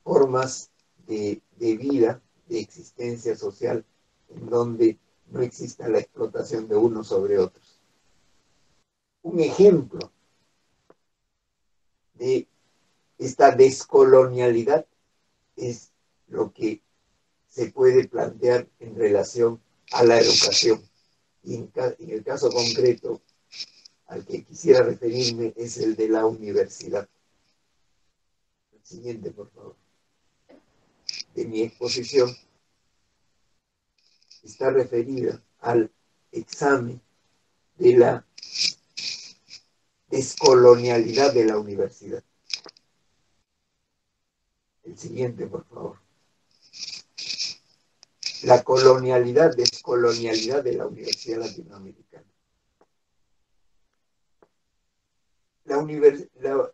formas de vida, de existencia social, en donde no exista la explotación de unos sobre otros. Un ejemplo de esta descolonialidad es lo que se puede plantear en relación a la educación. Y en el caso concreto al que quisiera referirme es el de la universidad. El siguiente, por favor. De mi exposición está referida al examen de la descolonialidad de la universidad. El siguiente, por favor. La colonialidad, descolonialidad de la universidad latinoamericana. La universidad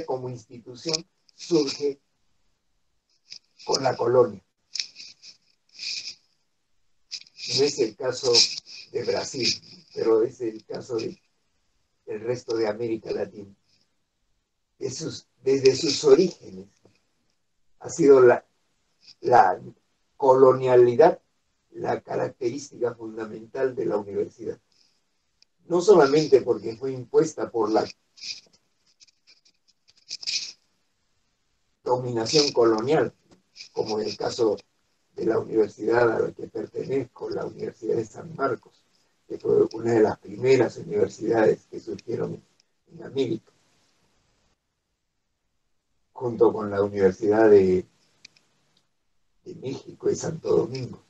como institución surge con la colonia. No es el caso de Brasil, pero es el caso del resto de América Latina. Desde sus orígenes ha sido la colonialidad la característica fundamental de la universidad. No solamente porque fue impuesta por la dominación colonial, como como en el caso de la universidad a la que pertenezco, la Universidad de San Marcos, que fue una de las primeras universidades que surgieron en América, junto con la Universidad de México y Santo Domingo,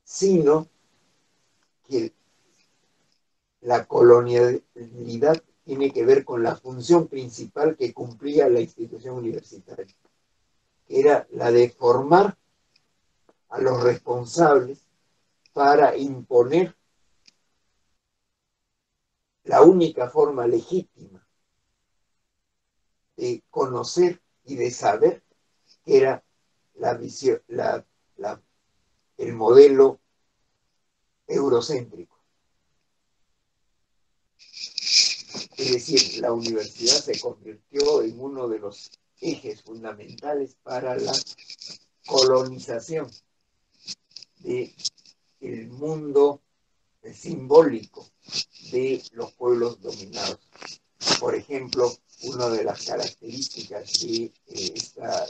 sino que la colonialidad tiene que ver con la función principal que cumplía la institución universitaria, que era la de formar a los responsables para imponer la única forma legítima de conocer y de saber, que era la visión, el modelo eurocéntrico. Es decir, la universidad se convirtió en uno de los ejes fundamentales para la colonización del mundo simbólico de los pueblos dominados. Por ejemplo, una de las características de esta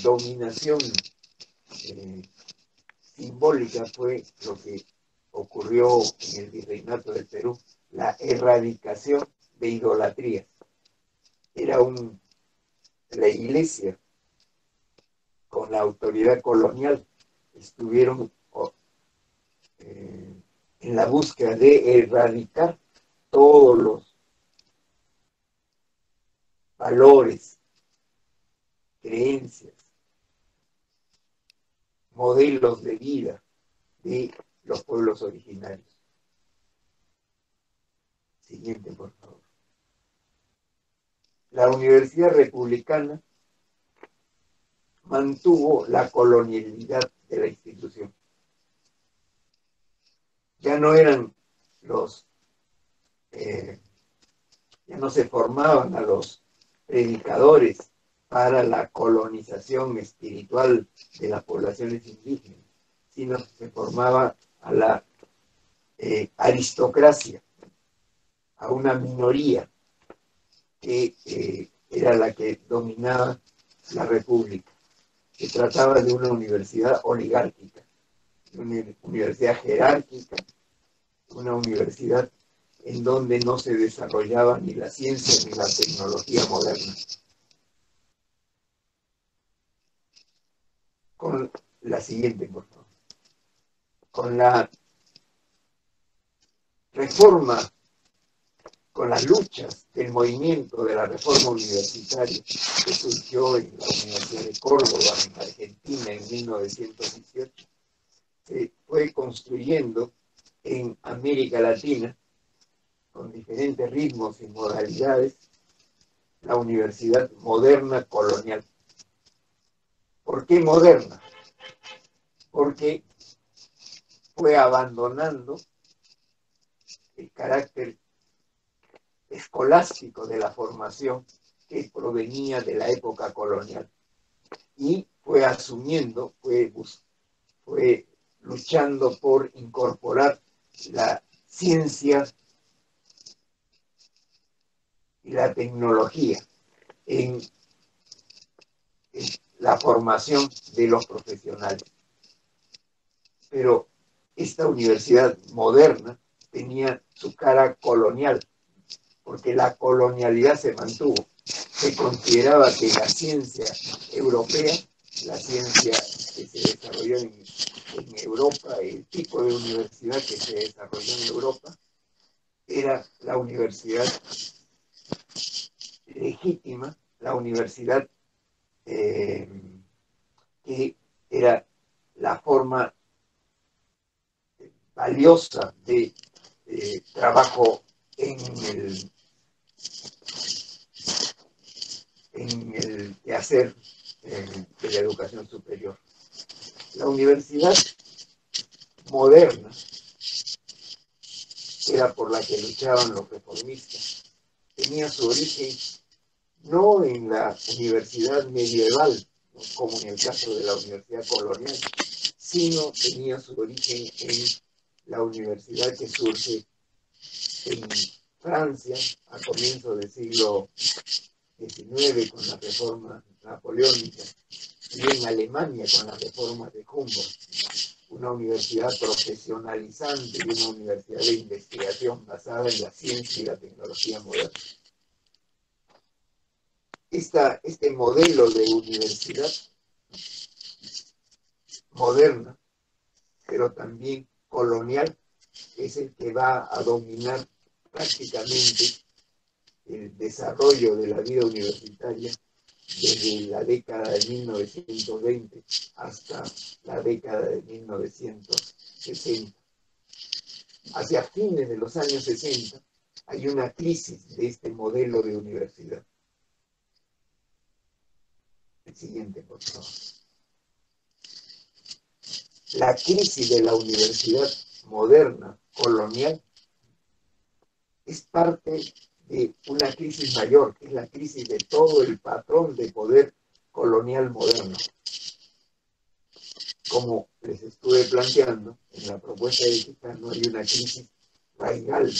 dominación simbólica fue lo que ocurrió en el virreinato del Perú, la erradicación de idolatrías. Era la iglesia con la autoridad colonial estuvieron en la búsqueda de erradicar todos los valores, creencias, modelos de vida de los pueblos originarios. Siguiente, por favor. La Universidad Republicana mantuvo la colonialidad de la institución. Ya no eran ya no se formaban a los predicadores para la colonización espiritual de las poblaciones indígenas, sino que se formaba a la aristocracia, a una minoría que era la que dominaba la república. Se trataba de una universidad oligárquica, una universidad jerárquica, una universidad en donde no se desarrollaba ni la ciencia ni la tecnología moderna. Con la siguiente, por favor. Con la reforma, con las luchas del movimiento de la reforma universitaria que surgió en la Universidad de Córdoba, en Argentina, en 1918, se fue construyendo en América Latina, con diferentes ritmos y modalidades, la universidad moderna colonial. ¿Por qué moderna? Porque fue abandonando el carácter escolástico de la formación que provenía de la época colonial y fue asumiendo, fue luchando por incorporar la ciencia y la tecnología en la formación de los profesionales. Pero esta universidad moderna tenía su cara colonial, porque la colonialidad se mantuvo. Se consideraba que la ciencia europea, la ciencia que se desarrolló en Europa, el tipo de universidad que se desarrolló en Europa, era la universidad legítima, la universidad que era la forma valiosa de trabajo en el quehacer de la educación superior. La universidad moderna, que era por la que luchaban los reformistas, tenía su origen no en la universidad medieval, ¿no?, como en el caso de la universidad colonial, sino tenía su origen en la universidad que surge en Francia a comienzos del siglo XIX con la reforma napoleónica y en Alemania con la reforma de Humboldt, una universidad profesionalizante y una universidad de investigación basada en la ciencia y la tecnología moderna. Este modelo de universidad moderna, pero también colonial, es el que va a dominar prácticamente el desarrollo de la vida universitaria desde la década de 1920 hasta la década de 1960. Hacia fines de los años 60 hay una crisis de este modelo de universidad. El siguiente, por favor. La crisis de la universidad moderna, colonial, es parte de una crisis mayor, que es la crisis de todo el patrón de poder colonial moderno. Como les estuve planteando, en la propuesta de Quijano hay una crisis raigal,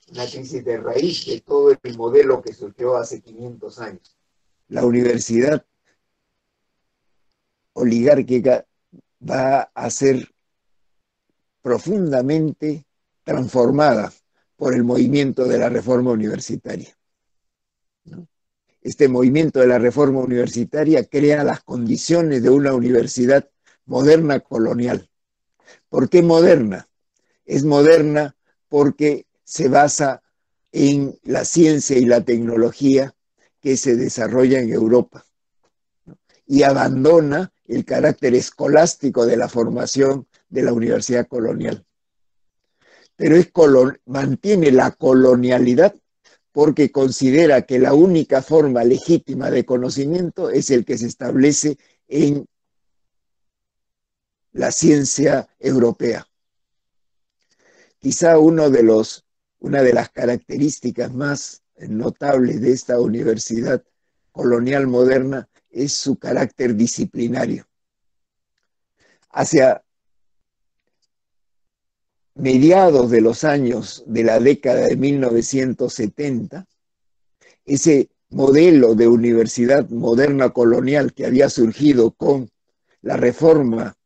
una crisis de raíz de todo el modelo que surgió hace 500 años. La universidad oligárquica va a ser profundamente transformada por el movimiento de la reforma universitaria, ¿no? Este movimiento de la reforma universitaria crea las condiciones de una universidad moderna colonial. ¿Por qué moderna? Es moderna porque se basa en la ciencia y la tecnología que se desarrolla en Europa, ¿no? Y abandona el carácter escolástico de la formación de la universidad colonial. Pero mantiene la colonialidad porque considera que la única forma legítima de conocimiento es el que se establece en la ciencia europea. Quizá una de las características más notables de esta universidad colonial moderna es su carácter disciplinario. Hacia mediados de los años de la década de 1970, ese modelo de universidad moderna colonial que había surgido con la reforma,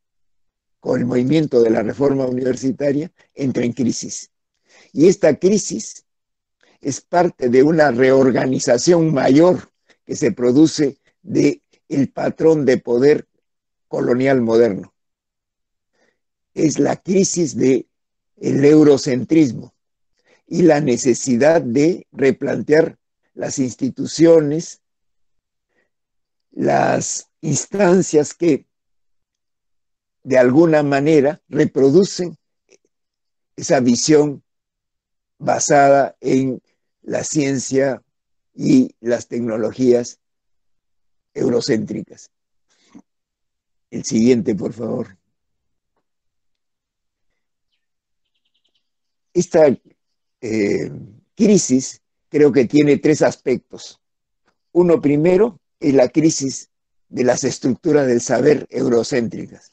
con el movimiento de la reforma universitaria, entra en crisis. Y esta crisis es parte de una reorganización mayor que se produce del patrón de poder colonial moderno. Es la crisis del eurocentrismo y la necesidad de replantear las instituciones, las instancias que de alguna manera reproducen esa visión basada en la ciencia y las tecnologías eurocéntricas. El siguiente, por favor. Esta crisis creo que tiene tres aspectos. Uno primero es la crisis de las estructuras del saber eurocéntricas.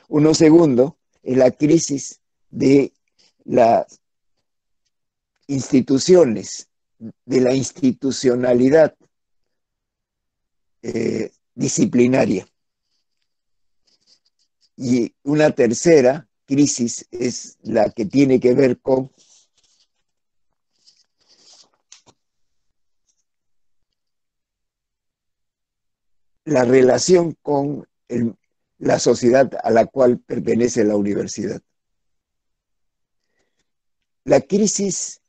Uno segundo es la crisis de las instituciones, de la institucionalidad disciplinaria. Y una tercera crisis es la que tiene que ver con la relación con la sociedad a la cual pertenece la universidad. La crisis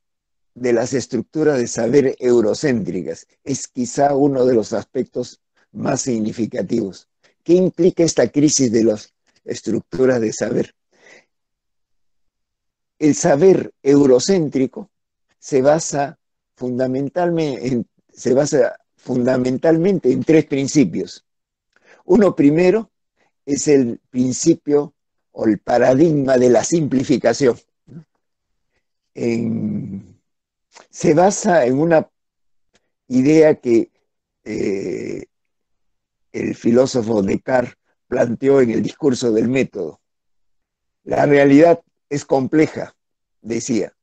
de las estructuras de saber eurocéntricas es quizá uno de los aspectos más significativos. ¿Qué implica esta crisis de las estructuras de saber? El saber eurocéntrico se basa fundamentalmente en tres principios. Uno primero es el principio o el paradigma de la simplificación. Se basa en una idea que el filósofo Descartes planteó en el discurso del método. La realidad es compleja, decía.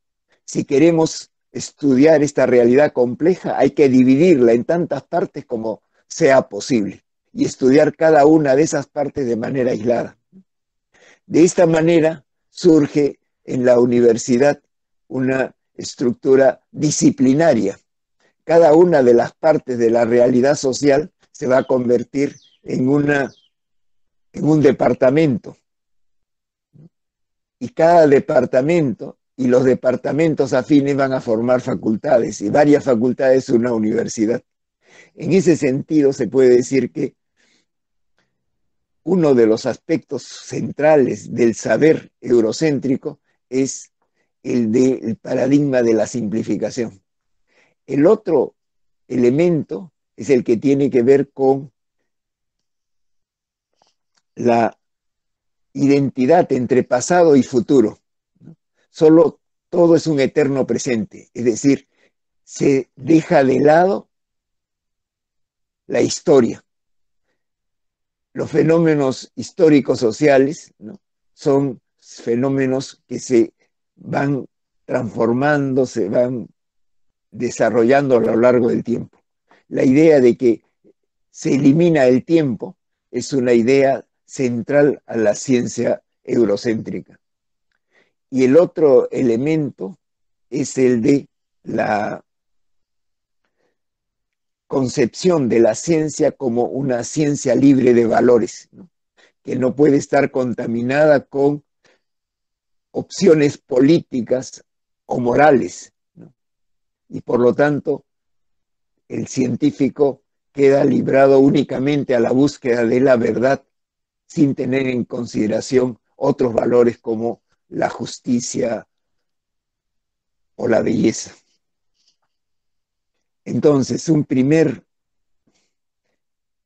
Si queremos estudiar esta realidad compleja, hay que dividirla en tantas partes como sea posible y estudiar cada una de esas partes de manera aislada. De esta manera surge en la universidad una estructura disciplinaria. Cada una de las partes de la realidad social se va a convertir en un departamento. Y cada departamento y los departamentos afines van a formar facultades, y varias facultades una universidad. En ese sentido se puede decir que uno de los aspectos centrales del saber eurocéntrico es el del paradigma de la simplificación. El otro elemento es el que tiene que ver con la identidad entre pasado y futuro. Solo todo es un eterno presente, es decir, se deja de lado la historia. Los fenómenos históricos sociales, ¿no?, son fenómenos que se van transformando, se van desarrollando a lo largo del tiempo. La idea de que se elimina el tiempo es una idea central a la ciencia eurocéntrica. Y el otro elemento es el de la concepción de la ciencia como una ciencia libre de valores, ¿no?, que no puede estar contaminada con opciones políticas o morales, ¿no? Y por lo tanto, el científico queda librado únicamente a la búsqueda de la verdad sin tener en consideración otros valores como la justicia o la belleza. Entonces, un primer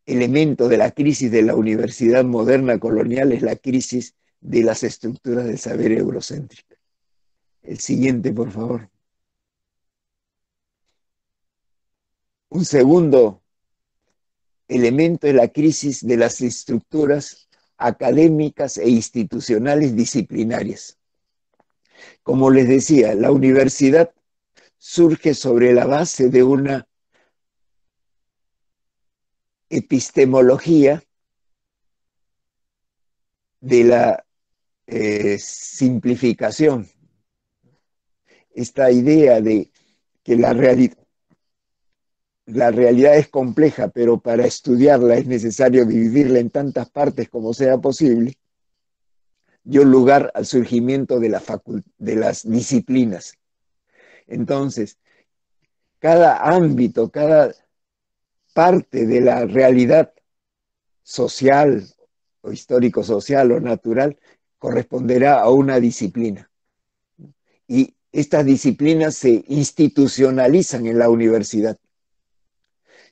elemento de la crisis de la universidad moderna colonial es la crisis de las estructuras del saber eurocéntrico. El siguiente, por favor. Un segundo elemento es la crisis de las estructuras académicas e institucionales disciplinarias. Como les decía, la universidad surge sobre la base de una epistemología de la simplificación. Esta idea de que la realidad es compleja, pero para estudiarla es necesario dividirla en tantas partes como sea posible, dio lugar al surgimiento de las disciplinas. Entonces, cada ámbito, cada parte de la realidad social o histórico-social o natural corresponderá a una disciplina. Y estas disciplinas se institucionalizan en la universidad.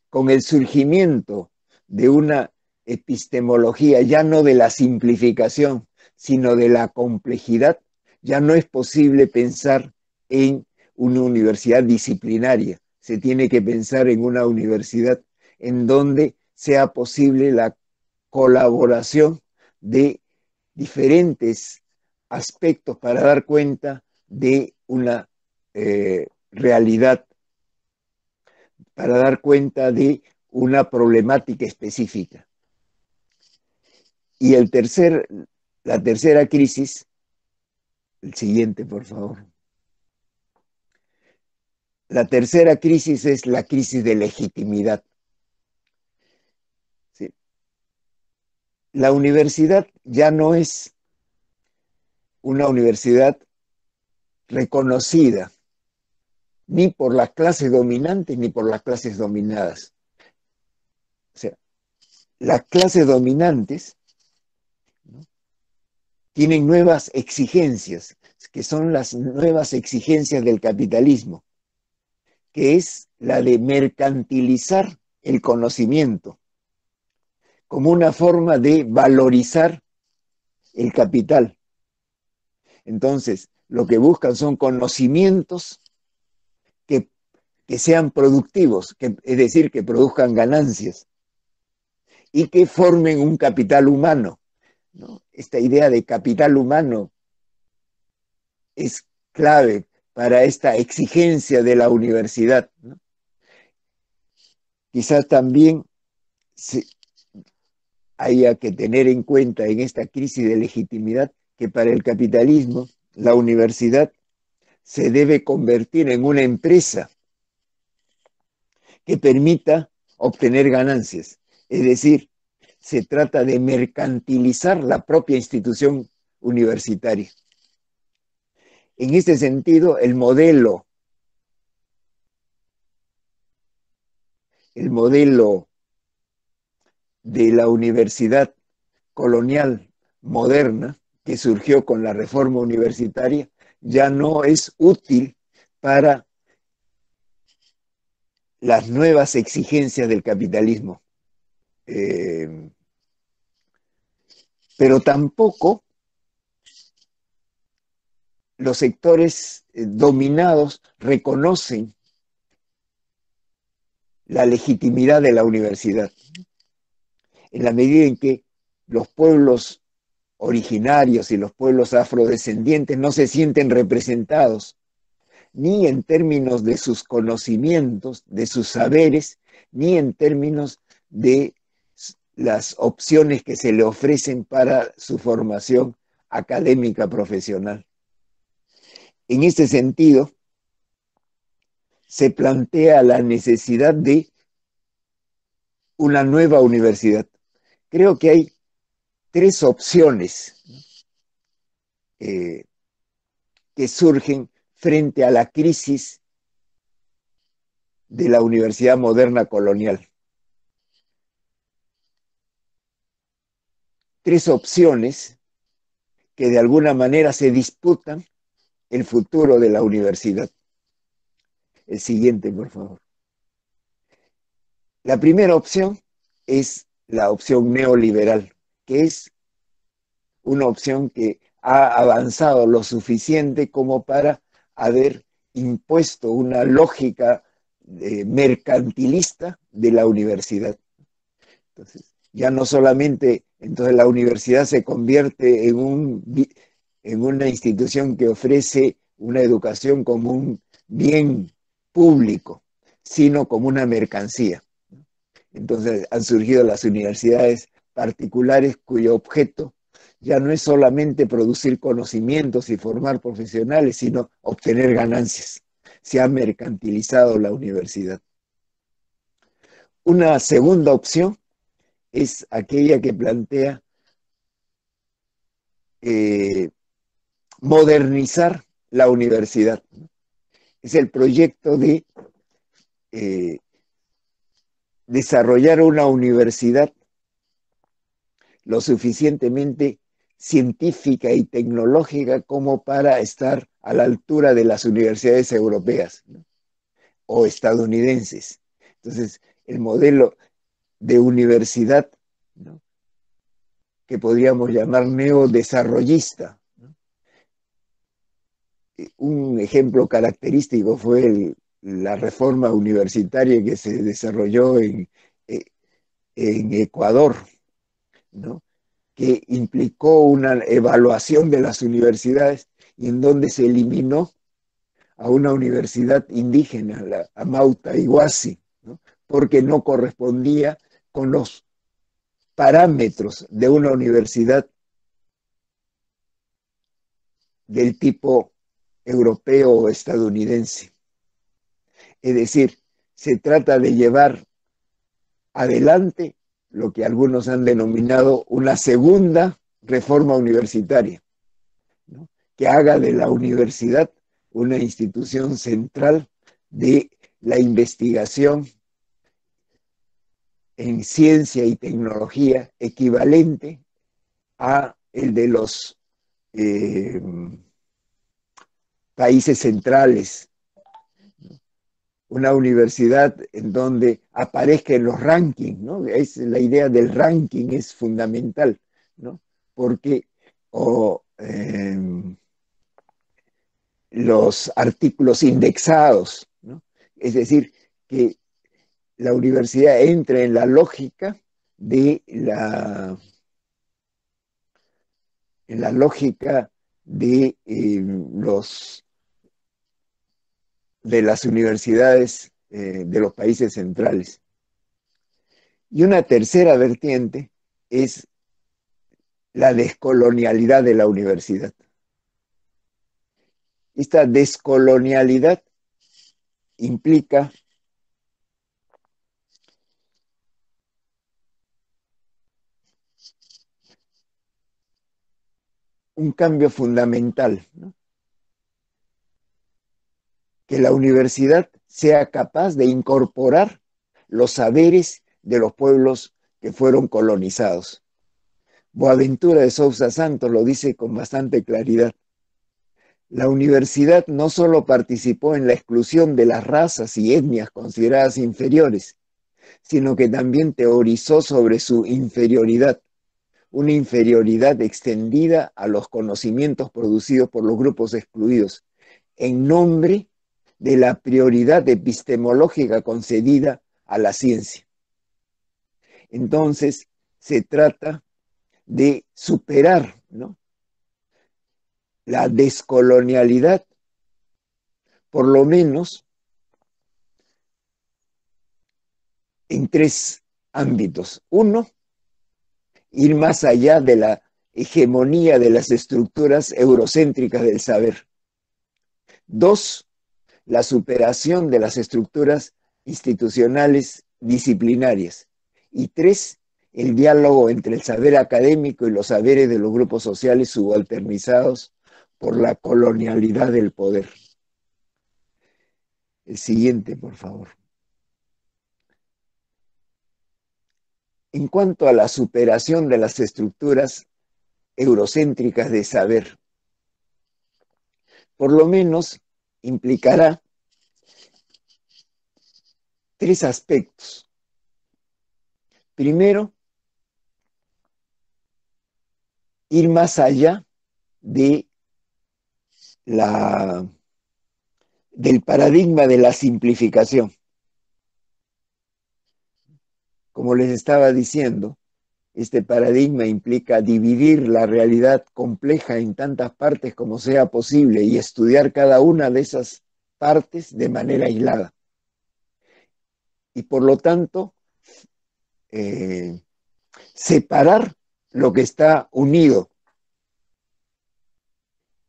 Con el surgimiento de una epistemología ya no de la simplificación, sino de la complejidad, ya no es posible pensar en una universidad disciplinaria. Se tiene que pensar en una universidad en donde sea posible la colaboración de diferentes aspectos para dar cuenta de una realidad, para dar cuenta de una problemática específica. Y la tercera crisis, el siguiente, por favor. La tercera crisis es la crisis de legitimidad. ¿Sí? La universidad ya no es una universidad reconocida ni por las clases dominantes ni por las clases dominadas. O sea, las clases dominantes, ¿no?, tienen nuevas exigencias, que son las nuevas exigencias del capitalismo, que es la de mercantilizar el conocimiento como una forma de valorizar el capital. Entonces, lo que buscan son conocimientos que sean productivos, es decir, que produzcan ganancias y que formen un capital humano, ¿no? Esta idea de capital humano es clave para esta exigencia de la universidad, ¿no? Quizás también haya que tener en cuenta en esta crisis de legitimidad que para el capitalismo la universidad se debe convertir en una empresa que permita obtener ganancias. Es decir, se trata de mercantilizar la propia institución universitaria. En este sentido, el modelo de la universidad colonial moderna que surgió con la reforma universitaria ya no es útil para las nuevas exigencias del capitalismo. Pero tampoco los sectores dominados reconocen la legitimidad de la universidad. En la medida en que los pueblos originarios y los pueblos afrodescendientes no se sienten representados, ni en términos de sus conocimientos, de sus saberes, ni en términos de las opciones que se le ofrecen para su formación académica profesional. En este sentido, se plantea la necesidad de una nueva universidad. Creo que hay tres opciones que surgen frente a la crisis de la universidad moderna colonial. Tres opciones que de alguna manera se disputan el futuro de la universidad. El siguiente, por favor. La primera opción es la opción neoliberal, que es una opción que ha avanzado lo suficiente como para haber impuesto una lógica mercantilista de la universidad. Entonces, ya no solamente entonces la universidad se convierte en una institución que ofrece una educación como un bien público, sino como una mercancía. Entonces han surgido las universidades particulares cuyo objeto ya no es solamente producir conocimientos y formar profesionales, sino obtener ganancias. Se ha mercantilizado la universidad. Una segunda opción es aquella que plantea modernizar la universidad. Es el proyecto de desarrollar una universidad lo suficientemente científica y tecnológica como para estar a la altura de las universidades europeas, ¿no? O estadounidenses. Entonces, el modelo de universidad, ¿no?, que podríamos llamar neodesarrollista, ¿no? Un ejemplo característico fue la reforma universitaria que se desarrolló en Ecuador, ¿no?, que implicó una evaluación de las universidades y en donde se eliminó a una universidad indígena, la Amauta Iguasi, ¿no?, porque no correspondía con los parámetros de una universidad del tipo europeo o estadounidense. Es decir, se trata de llevar adelante lo que algunos han denominado una segunda reforma universitaria, ¿no?, que haga de la universidad una institución central de la investigación en ciencia y tecnología equivalente a el de los países centrales. Una universidad en donde aparezca en los rankings, ¿no? Es, la idea del ranking es fundamental, ¿no?, porque los artículos indexados, ¿no?, es decir, que la universidad entre en la lógica de los de las universidades de los países centrales. Y una tercera vertiente es la descolonialidad de la universidad. Esta descolonialidad implica un cambio fundamental, ¿no? Que la universidad sea capaz de incorporar los saberes de los pueblos que fueron colonizados. Boaventura de Sousa Santos lo dice con bastante claridad. La universidad no solo participó en la exclusión de las razas y etnias consideradas inferiores, sino que también teorizó sobre su inferioridad, una inferioridad extendida a los conocimientos producidos por los grupos excluidos, en nombre de la prioridad epistemológica concedida a la ciencia. Entonces, se trata de superar, ¿no?, la descolonialidad, por lo menos en tres ámbitos. Uno, ir más allá de la hegemonía de las estructuras eurocéntricas del saber. Dos, la superación de las estructuras institucionales disciplinarias. Y tres, el diálogo entre el saber académico y los saberes de los grupos sociales subalternizados por la colonialidad del poder. El siguiente, por favor. En cuanto a la superación de las estructuras eurocéntricas de saber, por lo menos implicará tres aspectos. Primero, ir más allá de del paradigma de la simplificación. Como les estaba diciendo, este paradigma implica dividir la realidad compleja en tantas partes como sea posible y estudiar cada una de esas partes de manera aislada. Y por lo tanto, separar lo que está unido.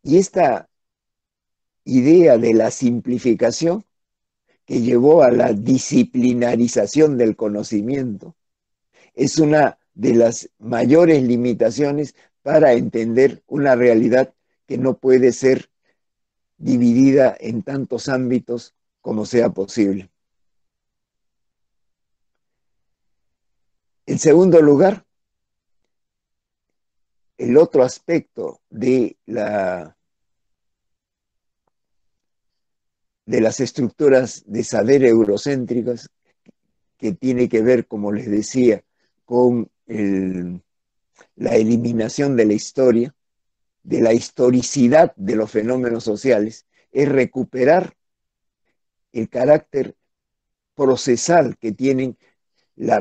Y esta idea de la simplificación que llevó a la disciplinarización del conocimiento es una de las mayores limitaciones para entender una realidad que no puede ser dividida en tantos ámbitos como sea posible. En segundo lugar, el otro aspecto de las estructuras de saber eurocéntricas, que tiene que ver, como les decía, con la eliminación de la historia, de la historicidad de los fenómenos sociales, es recuperar el carácter procesal que tiene la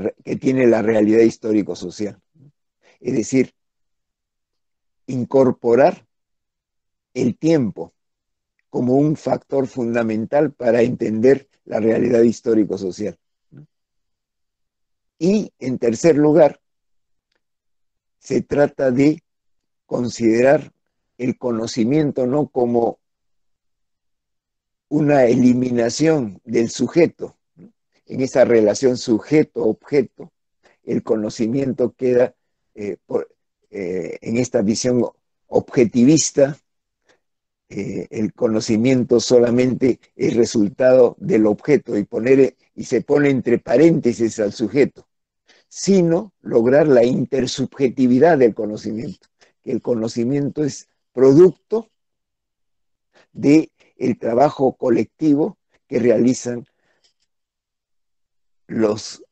realidad histórico-social. Es decir, incorporar el tiempo como un factor fundamental para entender la realidad histórico-social. Y, en tercer lugar, se trata de considerar el conocimiento no como una eliminación del sujeto. En esa relación sujeto-objeto, el conocimiento queda en esta visión objetivista. El conocimiento solamente es resultado del objeto y se pone entre paréntesis al sujeto, sino lograr la intersubjetividad del conocimiento, que el conocimiento es producto del trabajo colectivo que realizan los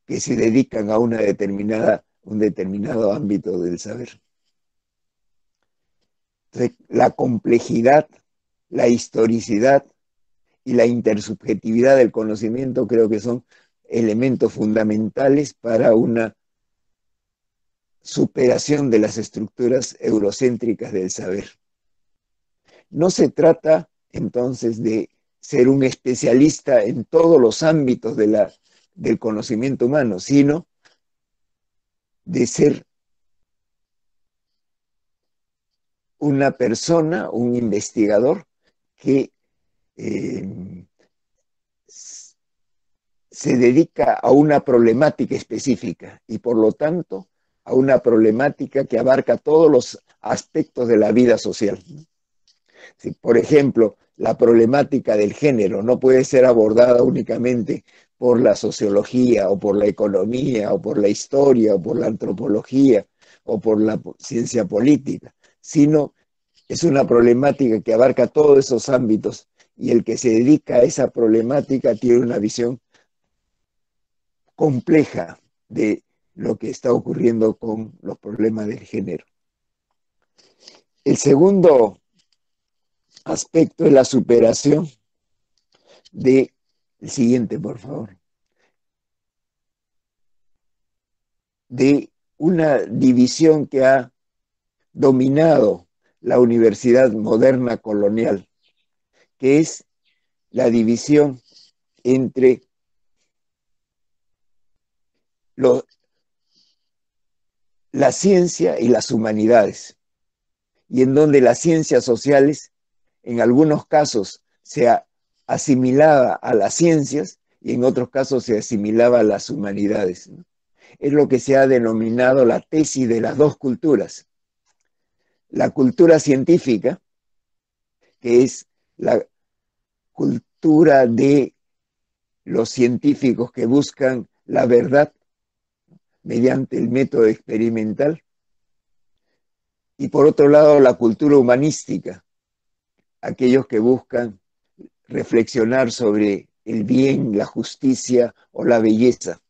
que se dedican a un determinado ámbito del saber. Entonces, la complejidad, la historicidad y la intersubjetividad del conocimiento creo que son elementos fundamentales para una superación de las estructuras eurocéntricas del saber. No se trata entonces de ser un especialista en todos los ámbitos del conocimiento humano, sino de ser una persona, un investigador que se dedica a una problemática específica y por lo tanto a una problemática que abarca todos los aspectos de la vida social. Si, por ejemplo, la problemática del género no puede ser abordada únicamente por la sociología o por la economía o por la historia o por la antropología o por la ciencia política, sino es una problemática que abarca todos esos ámbitos y el que se dedica a esa problemática tiene una visión compleja de lo que está ocurriendo con los problemas del género. El segundo aspecto es la superación de, el siguiente por favor, de una división que ha dominado la universidad moderna colonial, que es la división entre la ciencia y las humanidades, y en donde las ciencias sociales en algunos casos se asimilaba a las ciencias y en otros casos se asimilaba a las humanidades, ¿no? Es lo que se ha denominado la tesis de las dos culturas. La cultura científica, que es la cultura de los científicos que buscan la verdad mediante el método experimental, y por otro lado la cultura humanística, aquellos que buscan reflexionar sobre el bien, la justicia o la belleza,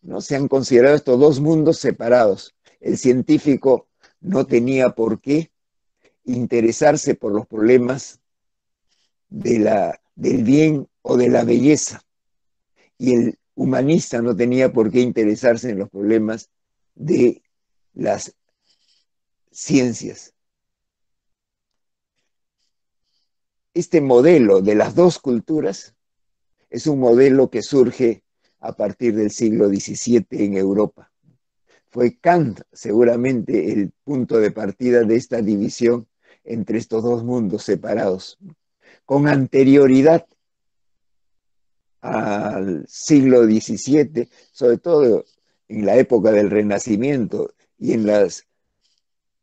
¿no? Se han considerado estos dos mundos separados. El científico no tenía por qué interesarse por los problemas del bien o de la belleza, y el humanista no tenía por qué interesarse en los problemas de las ciencias. Este modelo de las dos culturas es un modelo que surge a partir del siglo XVII en Europa. Fue Kant seguramente el punto de partida de esta división entre estos dos mundos separados. Con anterioridad al siglo XVII, sobre todo en la época del Renacimiento y en la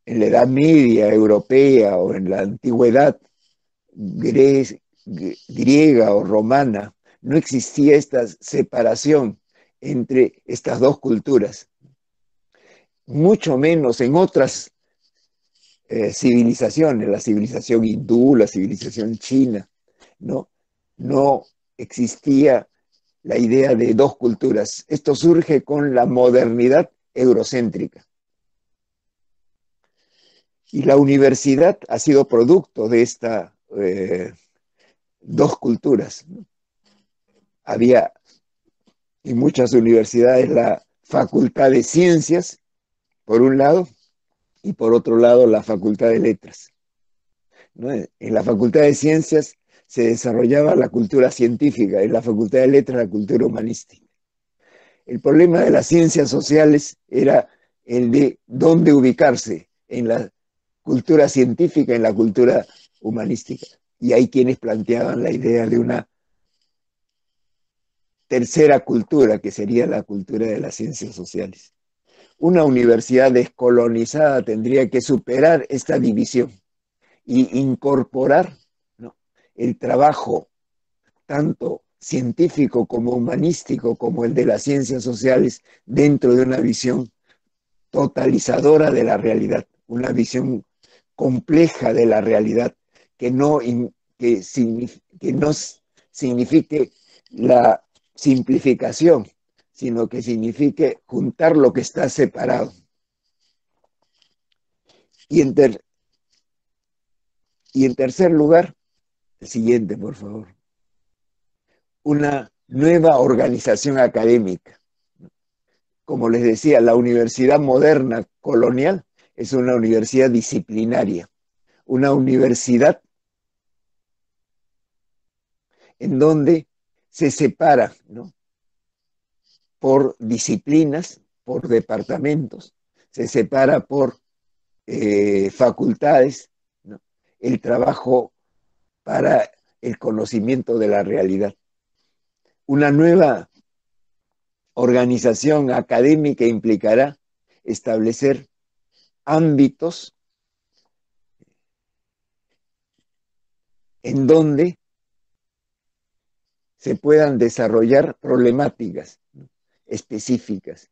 Edad Media europea o en la antigüedad griega o romana, no existía esta separación entre estas dos culturas, mucho menos en otras civilizaciones, la civilización hindú, la civilización china, no existía la idea de dos culturas. Esto surge con la modernidad eurocéntrica. Y la universidad ha sido producto de estas dos culturas. Había en muchas universidades la Facultad de Ciencias, por un lado, y por otro lado la Facultad de Letras, ¿no? En la Facultad de Ciencias se desarrollaba la cultura científica, en la Facultad de Letras la cultura humanística. El problema de las ciencias sociales era el de dónde ubicarse, en la cultura científica, en la cultura humanística. Y hay quienes planteaban la idea de una tercera cultura, que sería la cultura de las ciencias sociales. Una universidad descolonizada tendría que superar esta división y incorporar, ¿no?, el trabajo tanto científico como humanístico como el de las ciencias sociales dentro de una visión totalizadora de la realidad, una visión compleja de la realidad que no signifique la simplificación, sino que signifique juntar lo que está separado. Y en tercer lugar, el siguiente, por favor, una nueva organización académica. Como les decía, la universidad moderna colonial es una universidad disciplinaria, una universidad en donde se separa, ¿no?, por disciplinas, por departamentos, se separa por facultades, ¿no?, el trabajo para el conocimiento de la realidad. Una nueva organización académica implicará establecer ámbitos en donde se puedan desarrollar problemáticas, ¿no?, específicas,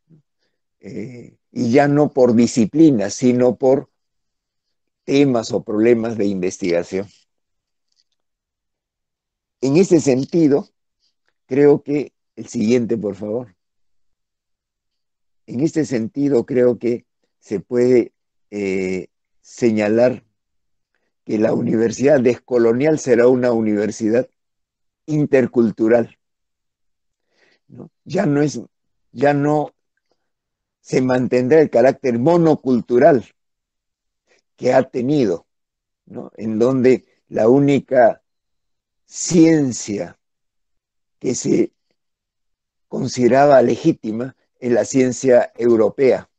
y ya no por disciplinas, sino por temas o problemas de investigación. En ese sentido, creo que, el siguiente, por favor. En este sentido, creo que se puede señalar que la Universidad Descolonial será una universidad intercultural, ¿no? Ya no se mantendrá el carácter monocultural que ha tenido, ¿no?, en donde la única ciencia que se consideraba legítima es la ciencia europea,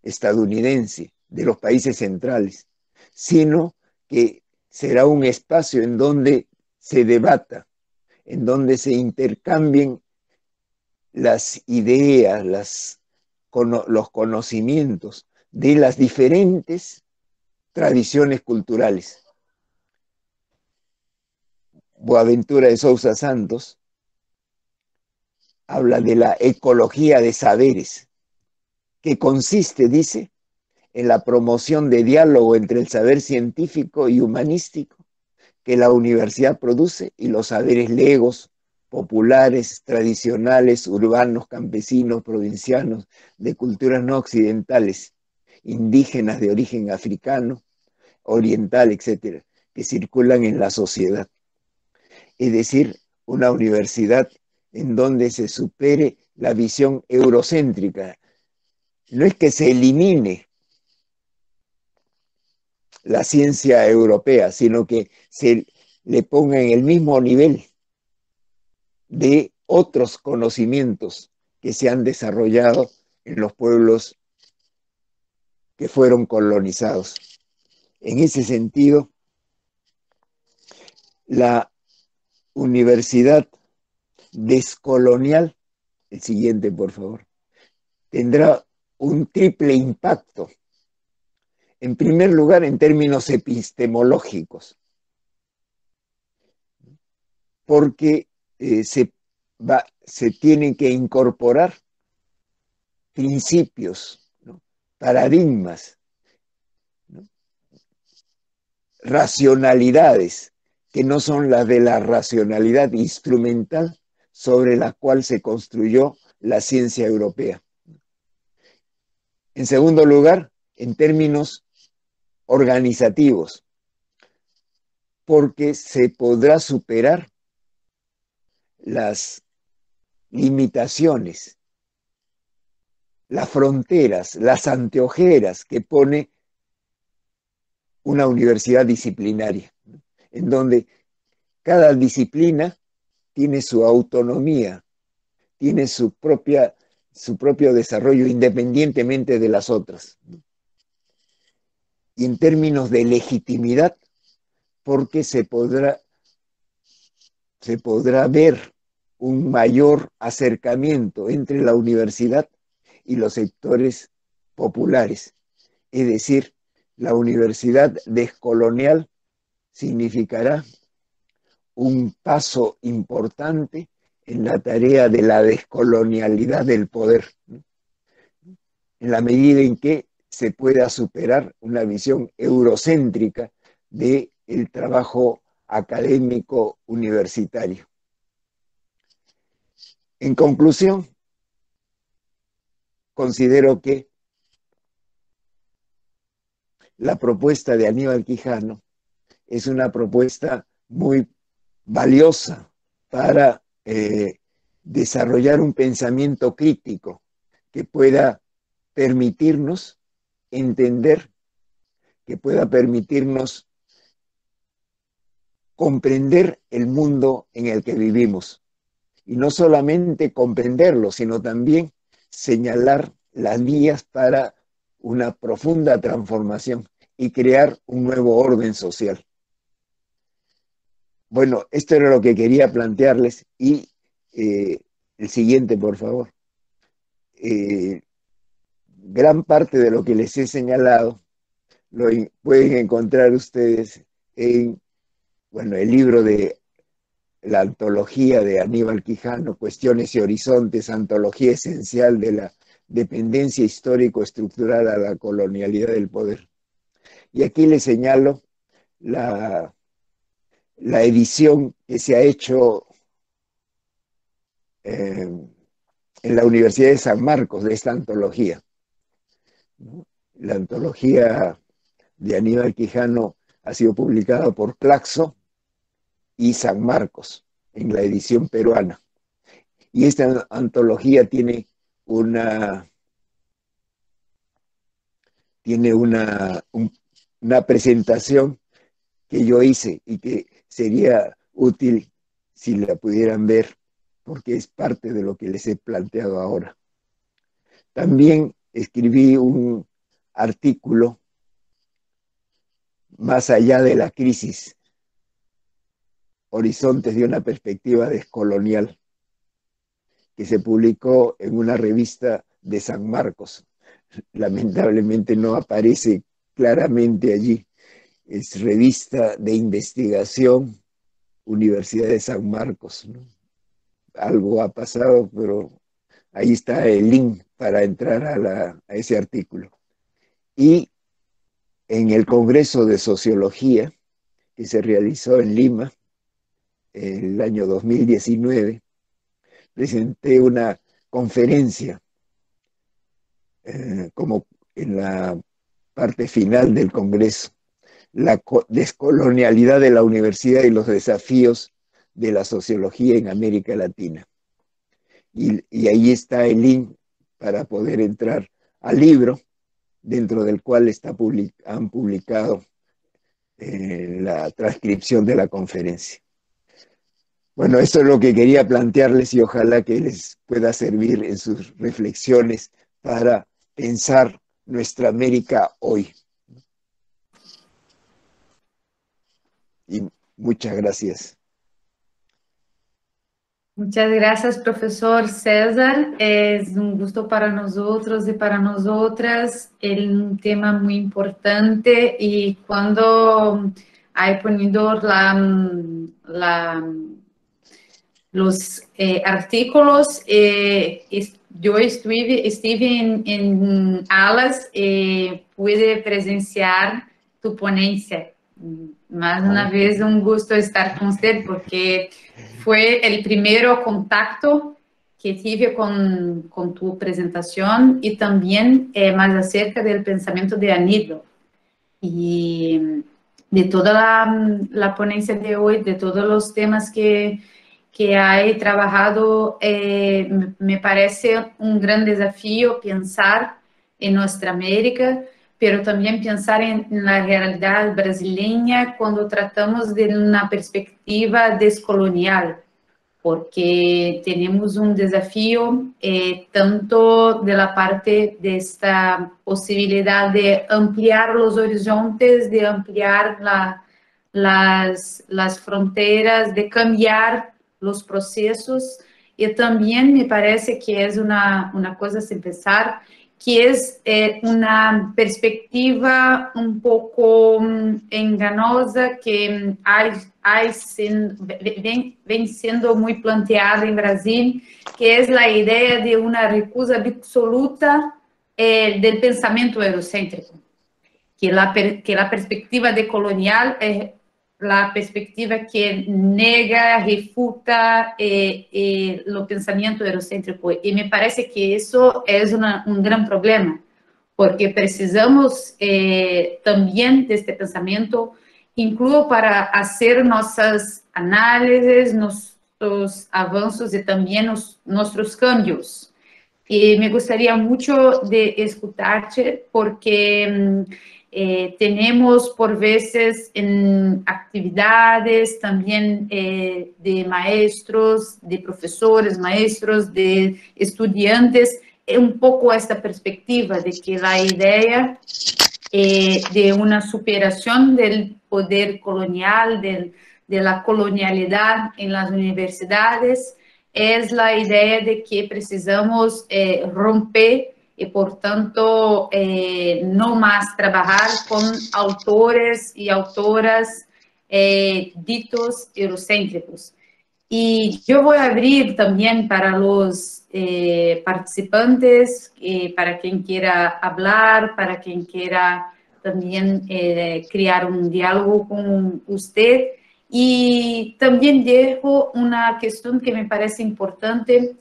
estadounidense, de los países centrales, sino que será un espacio en donde se debata, en donde se intercambien las ideas, los conocimientos de las diferentes tradiciones culturales. Boaventura de Sousa Santos habla de la ecología de saberes, que consiste, dice, en la promoción de diálogo entre el saber científico y humanístico que la universidad produce y los saberes legos, populares, tradicionales, urbanos, campesinos, provincianos, de culturas no occidentales, indígenas de origen africano, oriental, etcétera, que circulan en la sociedad. Es decir, una universidad en donde se supere la visión eurocéntrica. No es que se elimine la ciencia europea, sino que se le ponga en el mismo nivel de otros conocimientos que se han desarrollado en los pueblos que fueron colonizados. En ese sentido, la Universidad Descolonial, el siguiente por favor, tendrá un triple impacto. En primer lugar, en términos epistemológicos, porque se tienen que incorporar principios, ¿no?, paradigmas, ¿no?, racionalidades, que no son las de la racionalidad instrumental sobre la cual se construyó la ciencia europea. En segundo lugar, en términos organizativos, porque se podrá superar las limitaciones, las fronteras, las anteojeras que pone una universidad disciplinaria, en donde cada disciplina tiene su autonomía, tiene su propio desarrollo independientemente de las otras. Y en términos de legitimidad, porque se podrá ver un mayor acercamiento entre la universidad y los sectores populares. Es decir, la universidad descolonial significará un paso importante en la tarea de la descolonialidad del poder, en la medida en que se pueda superar una visión eurocéntrica del trabajo académico universitario. En conclusión, considero que la propuesta de Aníbal Quijano es una propuesta muy valiosa para desarrollar un pensamiento crítico que pueda permitirnos entender, que pueda permitirnos comprender el mundo en el que vivimos. Y no solamente comprenderlo, sino también señalar las vías para una profunda transformación y crear un nuevo orden social. Bueno, esto era lo que quería plantearles y el siguiente, por favor. Gran parte de lo que les he señalado lo pueden encontrar ustedes en, bueno, el libro de la antología de Aníbal Quijano, Cuestiones y Horizontes, antología esencial de la dependencia histórico-estructural a la colonialidad del poder. Y aquí les señalo la edición que se ha hecho en la Universidad de San Marcos de esta antología. La antología de Aníbal Quijano ha sido publicada por Claxo y San Marcos en la edición peruana. Y esta antología tiene una presentación que yo hice y que sería útil si la pudieran ver, porque es parte de lo que les he planteado ahora. También escribí un artículo más allá de la crisis, horizontes de una perspectiva descolonial, que se publicó en una revista de San Marcos. Lamentablemente no aparece claramente allí. Es revista de investigación, Universidad de San Marcos, ¿no? Algo ha pasado, pero ahí está el link para entrar a ese artículo. Y en el Congreso de Sociología, que se realizó en Lima el año 2019, presenté una conferencia como en la parte final del Congreso, la descolonialidad de la universidad y los desafíos de la sociología en América Latina. Y ahí está el link para poder entrar al libro, dentro del cual han publicado la transcripción de la conferencia. Bueno, esto es lo que quería plantearles y ojalá que les pueda servir en sus reflexiones para pensar nuestra América hoy. Y muchas gracias. Muchas gracias, profesor César. Es un gusto para nosotros y para nosotras. Es un tema muy importante y cuando hay ponido los artículos, yo estuve en alas, pude presenciar tu ponencia. Más una vez, un gusto estar con usted, porque fue el primer contacto que tuve con tu presentación y también más acerca del pensamiento de Aníbal y de toda la ponencia de hoy, de todos los temas que hay trabajado. Me parece un gran desafío pensar en nuestra América, pero también pensar en la realidad brasileña cuando tratamos de una perspectiva descolonial, porque tenemos un desafío tanto de la parte de esta posibilidad de ampliar los horizontes, de ampliar las fronteras, de cambiar los procesos, y también me parece que es una cosa sin pensar, que es una perspectiva un poco enganosa que vem sendo muy planteada en Brasil, que es la idea de una recusa absoluta del pensamiento eurocéntrico, que la perspectiva decolonial es la perspectiva que nega, refuta el pensamiento eurocéntrico. Y me parece que eso es un gran problema, porque precisamos también de este pensamiento, incluso para hacer nuestras análisis, nuestros avances y también nuestros cambios. Y me gustaría mucho de escucharte porque tenemos por veces en actividades también de maestros, de profesores, maestros, de estudiantes, un poco esta perspectiva de que la idea de una superación del poder colonial, de la colonialidad en las universidades, es la idea de que precisamos romper y, por tanto, no más trabajar con autores y autoras ditos eurocéntricos. Y yo voy a abrir también para los participantes, para quien quiera hablar, para quien quiera también crear un diálogo con usted. Y también dejo una cuestión que me parece importante,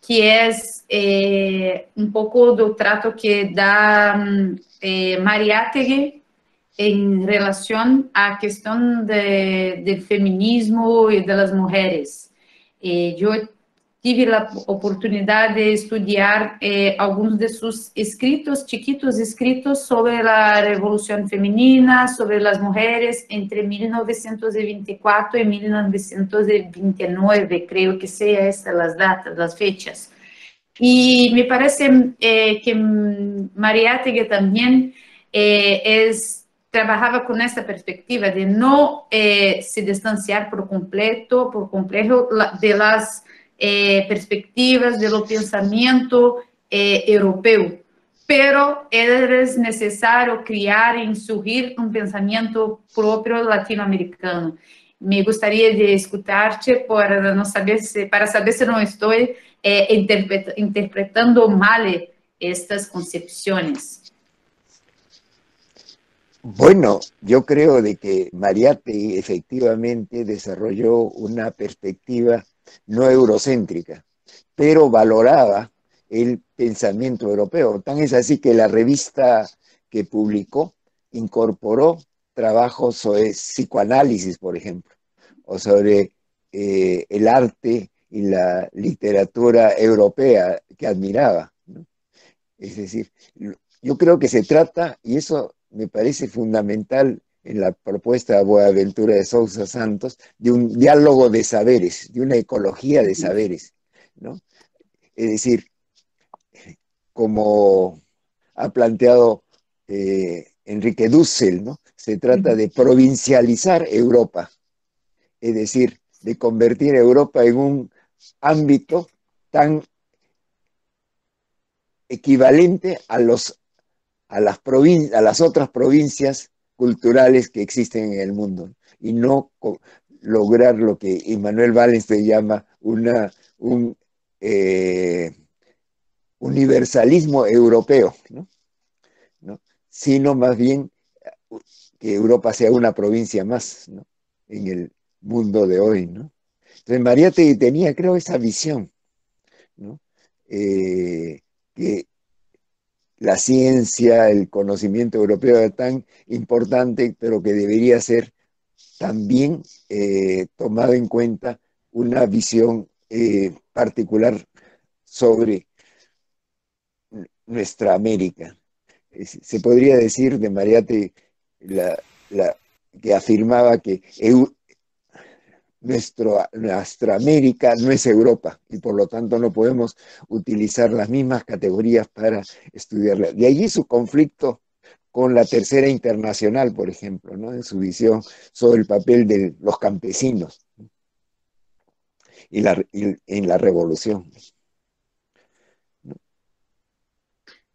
que es un poco del trato que da Mariátegui en relación a la cuestión del feminismo y de las mujeres. Yo tuve la oportunidad de estudiar algunos de sus escritos, chiquitos escritos sobre la revolución femenina, sobre las mujeres entre 1924 y 1929, creo que sea estas las datas, las fechas. Y me parece que Mariátegui también trabajaba con esta perspectiva de no se distanciar por completo de las perspectivas del pensamiento europeo, pero es necesario crear e insurgir un pensamiento propio latinoamericano. Me gustaría de escucharte para saber si no estoy interpretando mal estas concepciones. Bueno, yo creo de que Mariátegui efectivamente desarrolló una perspectiva no eurocéntrica, pero valoraba el pensamiento europeo. Tan es así que la revista que publicó incorporó trabajos sobre psicoanálisis, por ejemplo, o sobre el arte y la literatura europea que admiraba, ¿no? Es decir, yo creo que se trata, y eso me parece fundamental en la propuesta de Boaventura de Sousa Santos, de un diálogo de saberes, de una ecología de saberes, ¿no? Es decir, como ha planteado Enrique Dussel, ¿no? Se trata de provincializar Europa, es decir, de convertir a Europa en un ámbito tan equivalente a las otras provincias culturales que existen en el mundo, y no lograr lo que Immanuel Wallenstein llama un universalismo europeo, ¿no? Sino más bien que Europa sea una provincia más, ¿no? En el mundo de hoy, ¿no? Entonces Mariátegui tenía, creo, esa visión, ¿no? Que la ciencia, el conocimiento europeo es tan importante, pero que debería ser también tomado en cuenta una visión particular sobre nuestra América. Se podría decir de Mariátegui que afirmaba que nuestra América no es Europa, y por lo tanto no podemos utilizar las mismas categorías para estudiarla. De allí su conflicto con la Tercera Internacional, por ejemplo, ¿no? En su visión sobre el papel de los campesinos y en la revolución.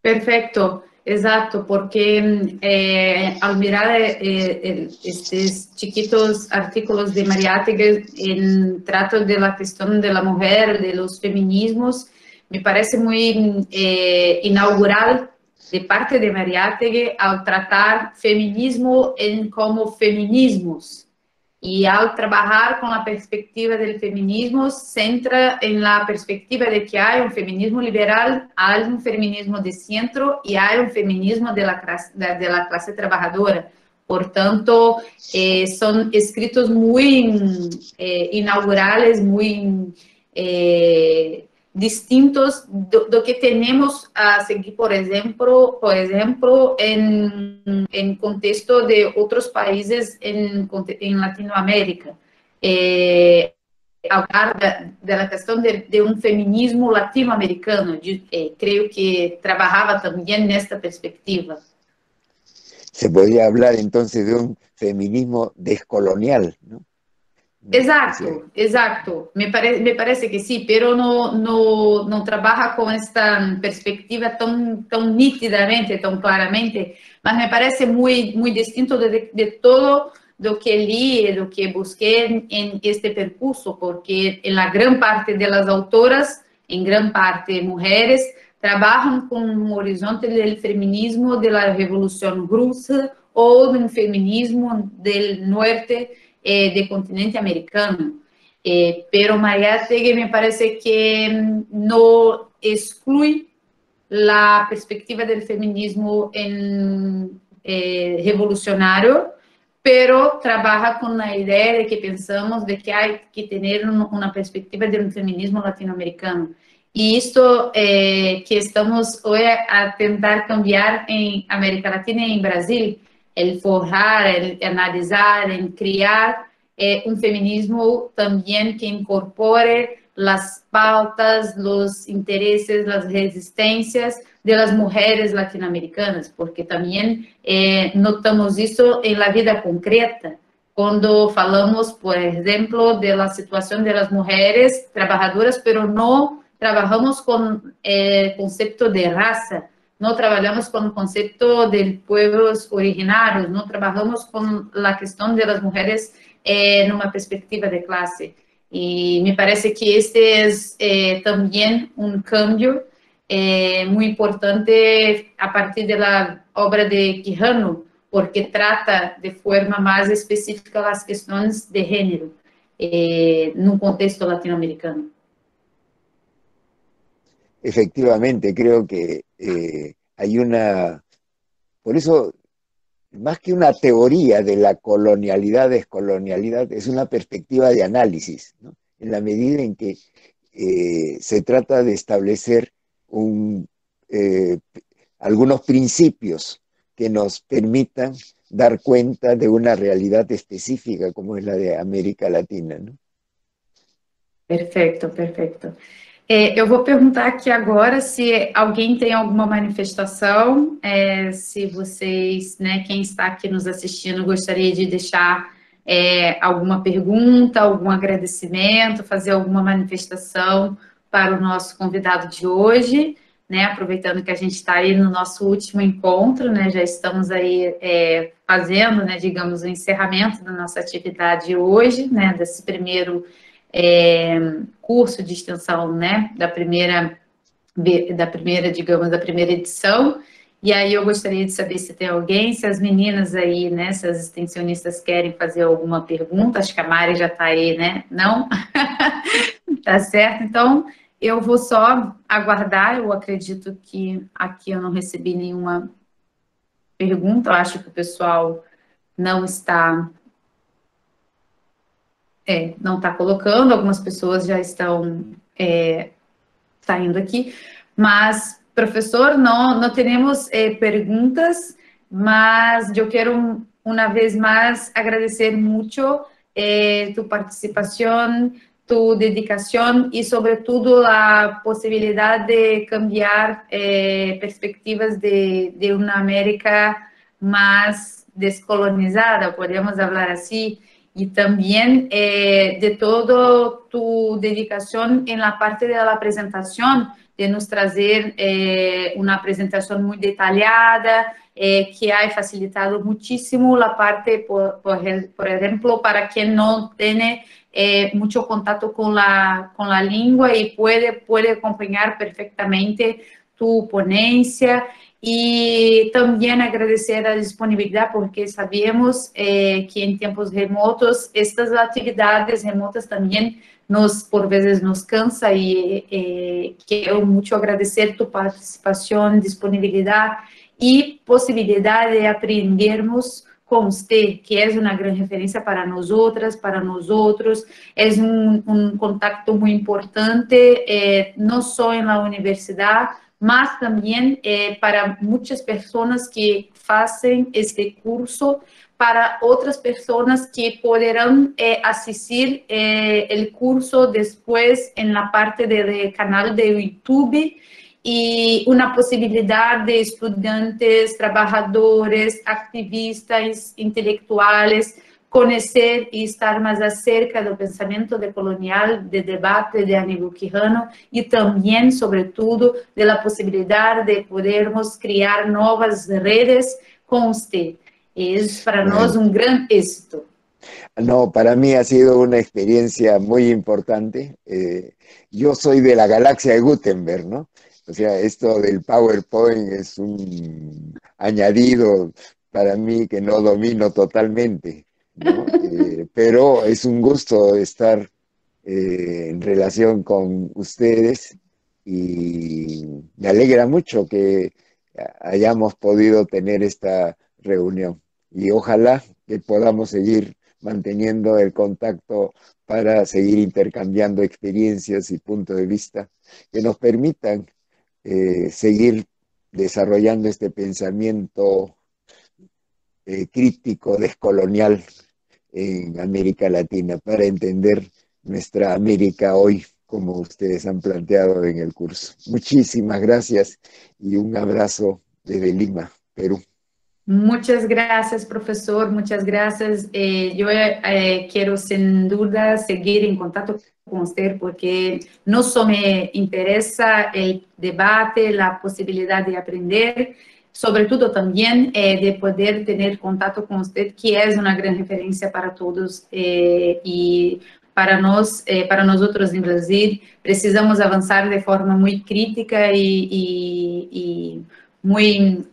Perfecto, exacto, porque al mirar estos chiquitos artículos de Mariátegui en trato de la cuestión de la mujer, de los feminismos, me parece muy inaugural de parte de Mariátegui al tratar feminismo como feminismos. Y al trabajar con la perspectiva del feminismo, centra en la perspectiva de que hay un feminismo liberal, hay un feminismo de centro y hay un feminismo de la clase trabajadora. Por tanto, son escritos muy inaugurales, muy distintos do que temos a seguir, por exemplo, em contexto de outros países em Latinoamérica. Hablar da questão de um feminismo latino-americano, creio que trabalhava também nesta perspectiva. Se podría hablar entonces de un feminismo descolonial, ¿no? Exato, exato. Me parece que sim, pero não trabalha com esta perspectiva tão nitidamente, tão claramente, mas me parece muito distinto de todo do que li, do que busquei em este percurso, porque em la gran parte das autoras, em gran parte mulheres, trabalham com um horizonte do feminismo da Revolução Russa ou do feminismo do norte del continente americano, pero Mariátegui me parece que no exclui la perspectiva del feminismo revolucionario, pero trabaja con la idea de que pensamos de que hay que tener una perspectiva de un feminismo latinoamericano. Y esto que estamos hoy a tentar cambiar en América Latina y en Brasil, el forjar, el analizar, el crear un feminismo también que incorpore las pautas, los intereses, las resistencias de las mujeres latinoamericanas, porque también notamos eso en la vida concreta, cuando falamos, por ejemplo, de la situación de las mujeres trabajadoras, pero no trabajamos con el concepto de raza, no trabajamos con el concepto de pueblos originarios, no trabajamos con la cuestión de las mujeres en una perspectiva de clase. Y me parece que este es también un cambio muy importante a partir de la obra de Quijano, porque trata de forma más específica las cuestiones de género en un contexto latinoamericano. Efectivamente, creo que hay una, por eso, más que una teoría de la colonialidad, descolonialidad, es una perspectiva de análisis, ¿no? En la medida en que se trata de establecer algunos principios que nos permitan dar cuenta de una realidad específica como es la de América Latina, ¿no? Perfeito, perfeito. Eu vou perguntar aqui agora se alguém tem alguma manifestação, se vocês, né, quem está aqui nos assistindo, gostaria de deixar alguma pergunta, algum agradecimento, fazer alguma manifestação para o nosso convidado de hoje, né, aproveitando que a gente está aí no nosso último encontro, né, já estamos aí fazendo, né, digamos, o encerramento da nossa atividade hoje, né, desse primeiro curso de extensão, né, da primeira, digamos, da primeira edição. E aí eu gostaria de saber se tem alguém, se as meninas aí, né, se as extensionistas querem fazer alguma pergunta. Acho que a Mari já está aí, né? Não? Tá certo. Então, eu vou só aguardar. Eu acredito que aqui eu não recebi nenhuma pergunta. Eu acho que o pessoal não está... não está colocando, algumas pessoas já estão saindo aqui, mas, professor, não temos perguntas, mas eu quero, uma vez mais, agradecer muito tu participação, tu dedicação e, sobretudo, a possibilidade de cambiar perspectivas de uma América mais descolonizada, podemos falar assim, y también de toda tu dedicación en la parte de la presentación, de nos trazer una presentación muy detallada, que ha facilitado muchísimo la parte, por ejemplo, para quien no tiene mucho contacto con la lengua y puede acompañar perfectamente tu ponencia. Y también agradecer a disponibilidad, porque sabemos que en tiempos remotos, estas actividades remotas también por veces nos cansa, y quiero mucho agradecer tu participación, disponibilidad y posibilidad de aprendermos com você, que é uma grande referência para nós outras, para nós outros, é um contato muito importante, não só na universidade, mas também para muitas pessoas que fazem este curso, para outras pessoas que poderão assistir o curso depois na parte do canal do YouTube, e uma possibilidade de estudantes, trabalhadores, ativistas, intelectuais, conhecer e estar mais acerca do pensamento decolonial, de debate de Aníbal Quijano, e também, sobretudo, da possibilidade de podermos criar novas redes com você. Es para nosotros un gran éxito. No, para mí ha sido una experiencia muy importante. Yo soy de la galaxia de Gutenberg, ¿no? O sea, esto del PowerPoint es un añadido para mí que no domino totalmente, ¿no? Pero es un gusto estar en relación con ustedes y me alegra mucho que hayamos podido tener esta reunión y ojalá que podamos seguir manteniendo el contacto para seguir intercambiando experiencias y puntos de vista que nos permitan seguir desarrollando este pensamiento crítico, descolonial en América Latina para entender nuestra América hoy, como ustedes han planteado en el curso. Muchísimas gracias y un abrazo desde Lima, Perú. Muchas gracias, profesor, muchas gracias. Yo quiero sin duda seguir en contacto con usted porque no solo me interesa el debate, la posibilidad de aprender, sobre todo también de poder tener contacto con usted, que es una gran referencia para todos y para nosotros en Brasil, precisamos avanzar de forma muy crítica y muy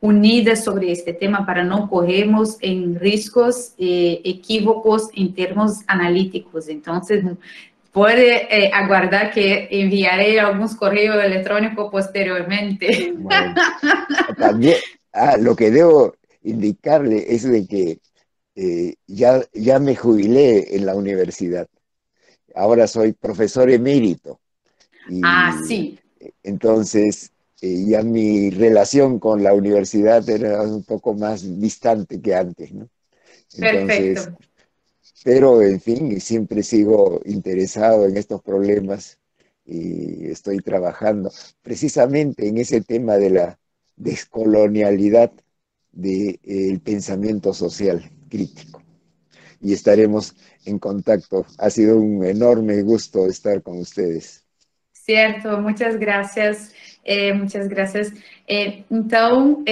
unidas sobre este tema para não corrermos em riscos equívocos em termos analíticos. Então, pode aguardar que enviaré algunos correos electrónicos posteriormente. Bueno, también, lo que debo indicarle es de que ya me jubilé en la universidad. Ahora soy profesor emérito. Y sí. Entonces, ya mi relación con la universidad era un poco más distante que antes, ¿no? Entonces, perfecto. Pero, en fin, siempre sigo interesado en estos problemas y estoy trabajando precisamente en ese tema de la descolonialidad del pensamiento social crítico. Y estaremos en contacto. Ha sido un enorme gusto estar con ustedes. Certo, muitas graças. Muitas graças. Então,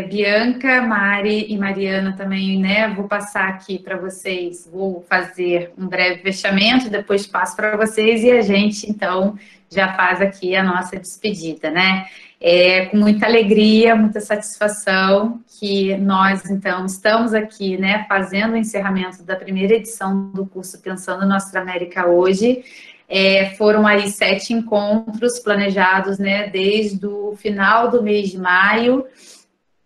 Bianca, Mari e Mariana também, né? Vou passar aqui para vocês, vou fazer um breve fechamento, depois passo para vocês e a gente, então, já faz aqui a nossa despedida, né? Com muita alegria, muita satisfação que nós, então, estamos aqui, né, fazendo o encerramento da primeira edição do curso Pensando Nossa América hoje. Foram aí 7 encontros planejados, né, desde o final do mês de maio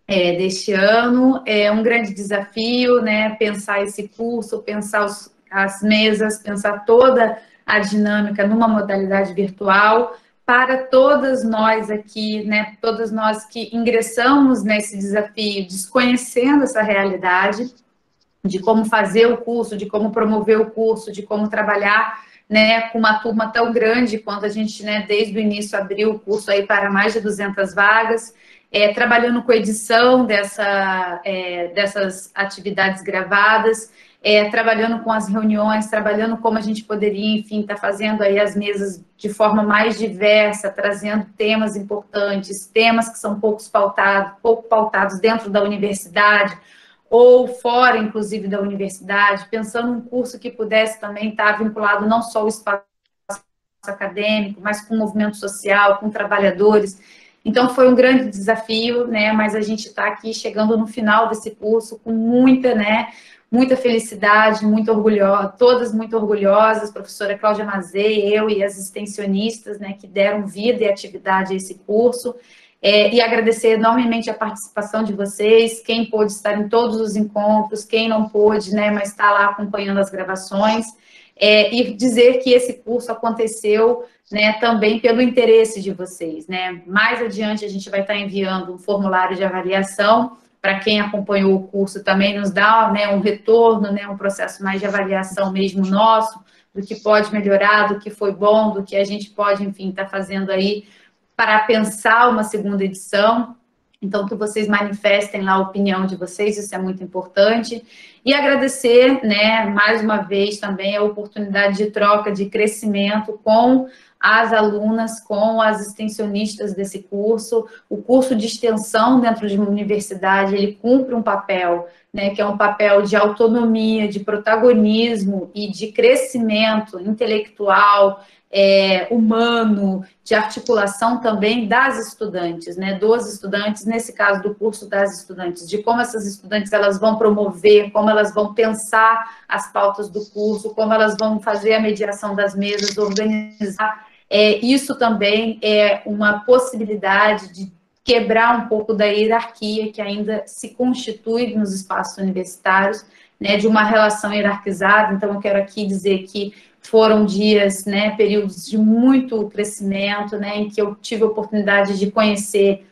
deste ano. É um grande desafio, né, pensar esse curso, pensar as mesas, pensar toda a dinâmica numa modalidade virtual, para todas nós aqui, né, todas nós que ingressamos nesse desafio, desconhecendo essa realidade, de como fazer o curso, de como promover o curso, de como trabalhar, né, com uma turma tão grande quanto a gente, né, desde o início abriu o curso aí para mais de 200 vagas, trabalhando com edição dessas atividades gravadas, trabalhando com as reuniões, trabalhando como a gente poderia, enfim, estar fazendo aí as mesas de forma mais diversa, trazendo temas importantes, temas que são pouco pautados dentro da universidade, ou fora, inclusive, da universidade, pensando um curso que pudesse também estar vinculado não só ao espaço acadêmico, mas com o movimento social, com trabalhadores. Então, foi um grande desafio, né, mas a gente está aqui chegando no final desse curso com muita, né, muita felicidade, muito orgulhosa, todas muito orgulhosas, professora Cláudia Mazei, eu e as extensionistas, né, que deram vida e atividade a esse curso. e agradecer enormemente a participação de vocês, quem pôde estar em todos os encontros, quem não pôde, né, mas está lá acompanhando as gravações, e dizer que esse curso aconteceu, né, também pelo interesse de vocês, né. Mais adiante a gente vai estar enviando um formulário de avaliação para quem acompanhou o curso, também nos dá, né, um retorno, né, um processo mais de avaliação mesmo nosso, do que pode melhorar, do que foi bom, do que a gente pode, enfim, estar fazendo aí para pensar uma segunda edição. Então, que vocês manifestem lá a opinião de vocês, isso é muito importante. E agradecer, né, mais uma vez também a oportunidade de troca, de crescimento com as alunas, com as extensionistas desse curso. O curso de extensão dentro de uma universidade, ele cumpre um papel, né, que é um papel de autonomia, de protagonismo e de crescimento intelectual, humano, de articulação também das estudantes, né, dos estudantes, nesse caso do curso das estudantes, de como essas estudantes elas vão promover, como elas vão pensar as pautas do curso, como elas vão fazer a mediação das mesas, organizar. Isso também é uma possibilidade de quebrar um pouco da hierarquia que ainda se constitui nos espaços universitários, né, de uma relação hierarquizada. Então, eu quero aqui dizer que foram dias, né, períodos de muito crescimento, né, em que eu tive a oportunidade de conhecer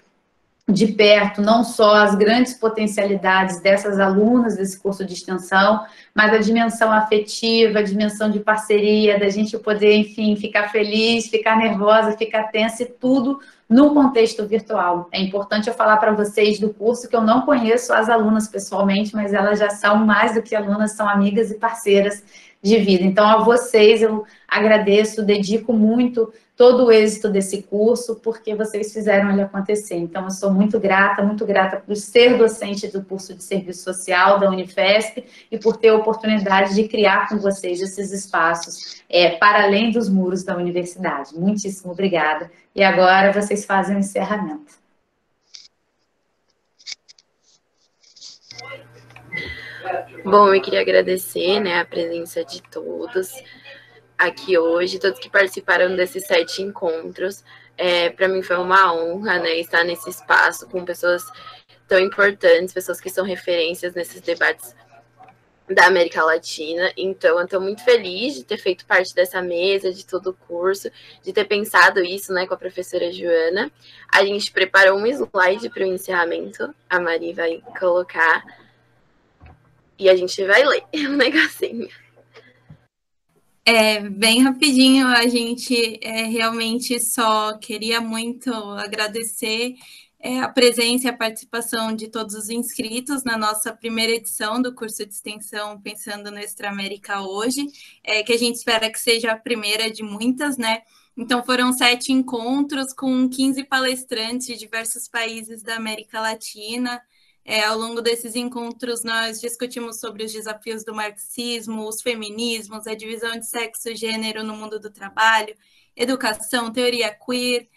de perto não só as grandes potencialidades dessas alunas desse curso de extensão, mas a dimensão afetiva, a dimensão de parceria, da gente poder, enfim, ficar feliz, ficar nervosa, ficar tensa e tudo no contexto virtual. É importante eu falar para vocês do curso que eu não conheço as alunas pessoalmente, mas elas já são mais do que alunas, são amigas e parceiras de vida. Então, a vocês eu agradeço, dedico muito todo o êxito desse curso, porque vocês fizeram ele acontecer. Então, eu sou muito grata por ser docente do curso de Serviço Social da Unifesp e por ter a oportunidade de criar com vocês esses espaços para além dos muros da universidade. Muitíssimo obrigada. E agora vocês fazem o encerramento. Bom, eu queria agradecer, né, a presença de todos aqui hoje, todos que participaram desses 7 encontros. Para mim foi uma honra, né, estar nesse espaço com pessoas tão importantes, pessoas que são referências nesses debates da América Latina. Então, eu estou muito feliz de ter feito parte dessa mesa, de todo o curso, de ter pensado isso, né, com a professora Joana. A gente preparou um slide para o encerramento, a Mari vai colocar, e a gente vai ler um negocinho. Bem rapidinho, a gente realmente só queria muito agradecer a presença e a participação de todos os inscritos na nossa primeira edição do curso de extensão Pensando na Extra América hoje, que a gente espera que seja a primeira de muitas, né? Então, foram 7 encontros com 15 palestrantes de diversos países da América Latina. Ao longo desses encontros, nós discutimos sobre os desafios do marxismo, os feminismos, a divisão de sexo e gênero no mundo do trabalho, educação, teoria queer,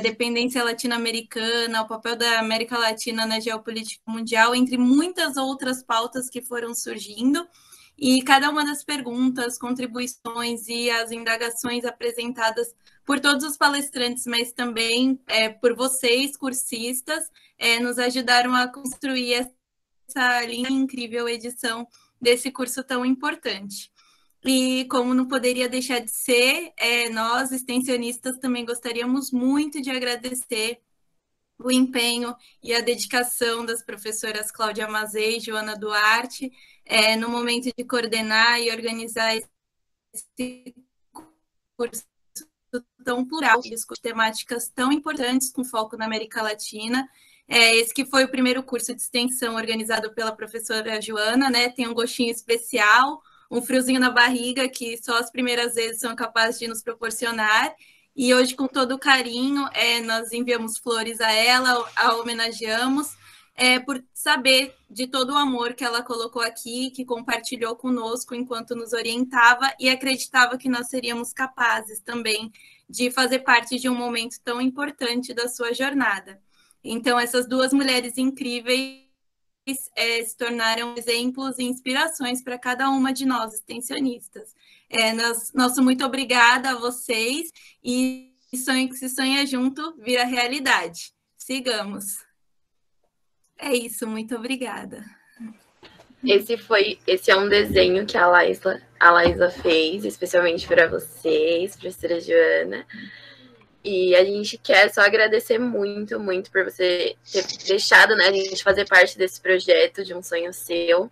dependência latino-americana, o papel da América Latina na geopolítica mundial, entre muitas outras pautas que foram surgindo. E cada uma das perguntas, contribuições e as indagações apresentadas por todos os palestrantes, mas também por vocês, cursistas, nos ajudaram a construir essa linda e incrível edição desse curso tão importante. E como não poderia deixar de ser, nós, extensionistas, também gostaríamos muito de agradecer o empenho e a dedicação das professoras Cláudia Mazei e Joana Duarte, no momento de coordenar e organizar esse curso tão plural, que discute temáticas tão importantes com foco na América Latina. Esse que foi o primeiro curso de extensão organizado pela professora Joana, né? Tem um gostinho especial, um friozinho na barriga que só as primeiras vezes são capazes de nos proporcionar. E hoje, com todo o carinho, nós enviamos flores a ela, a homenageamos, por saber de todo o amor que ela colocou aqui, que compartilhou conosco enquanto nos orientava e acreditava que nós seríamos capazes também de fazer parte de um momento tão importante da sua jornada. Então, essas 2 mulheres incríveis se tornaram exemplos e inspirações para cada uma de nós, extensionistas. Nosso muito obrigada a vocês, e sonho que se sonha junto vira realidade. sigamos. É isso, muito obrigada. Esse é um desenho que a Laísa fez, especialmente para vocês, professora Joana. E a gente quer só agradecer muito, muito por você ter deixado, né, a gente fazer parte desse projeto de um sonho seu.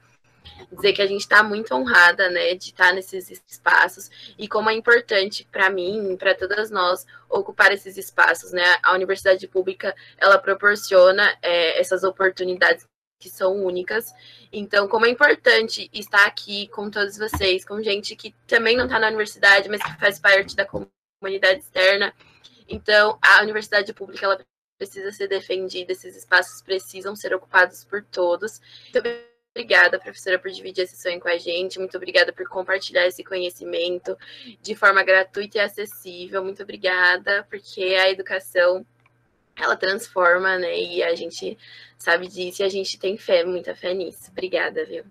Dizer que a gente está muito honrada, né, de estar nesses espaços e como é importante para mim, para todas nós, ocupar esses espaços, né? A universidade pública, ela proporciona essas oportunidades que são únicas. Então, como é importante estar aqui com todos vocês, com gente que também não está na universidade, mas que faz parte da comunidade externa. Então, a universidade pública, ela precisa ser defendida, esses espaços precisam ser ocupados por todos. Então, obrigada, professora, por dividir esse sonho com a gente. Muito obrigada por compartilhar esse conhecimento de forma gratuita e acessível. Muito obrigada, porque a educação, ela transforma, né? E a gente sabe disso e a gente tem fé, muita fé nisso. Obrigada, viu?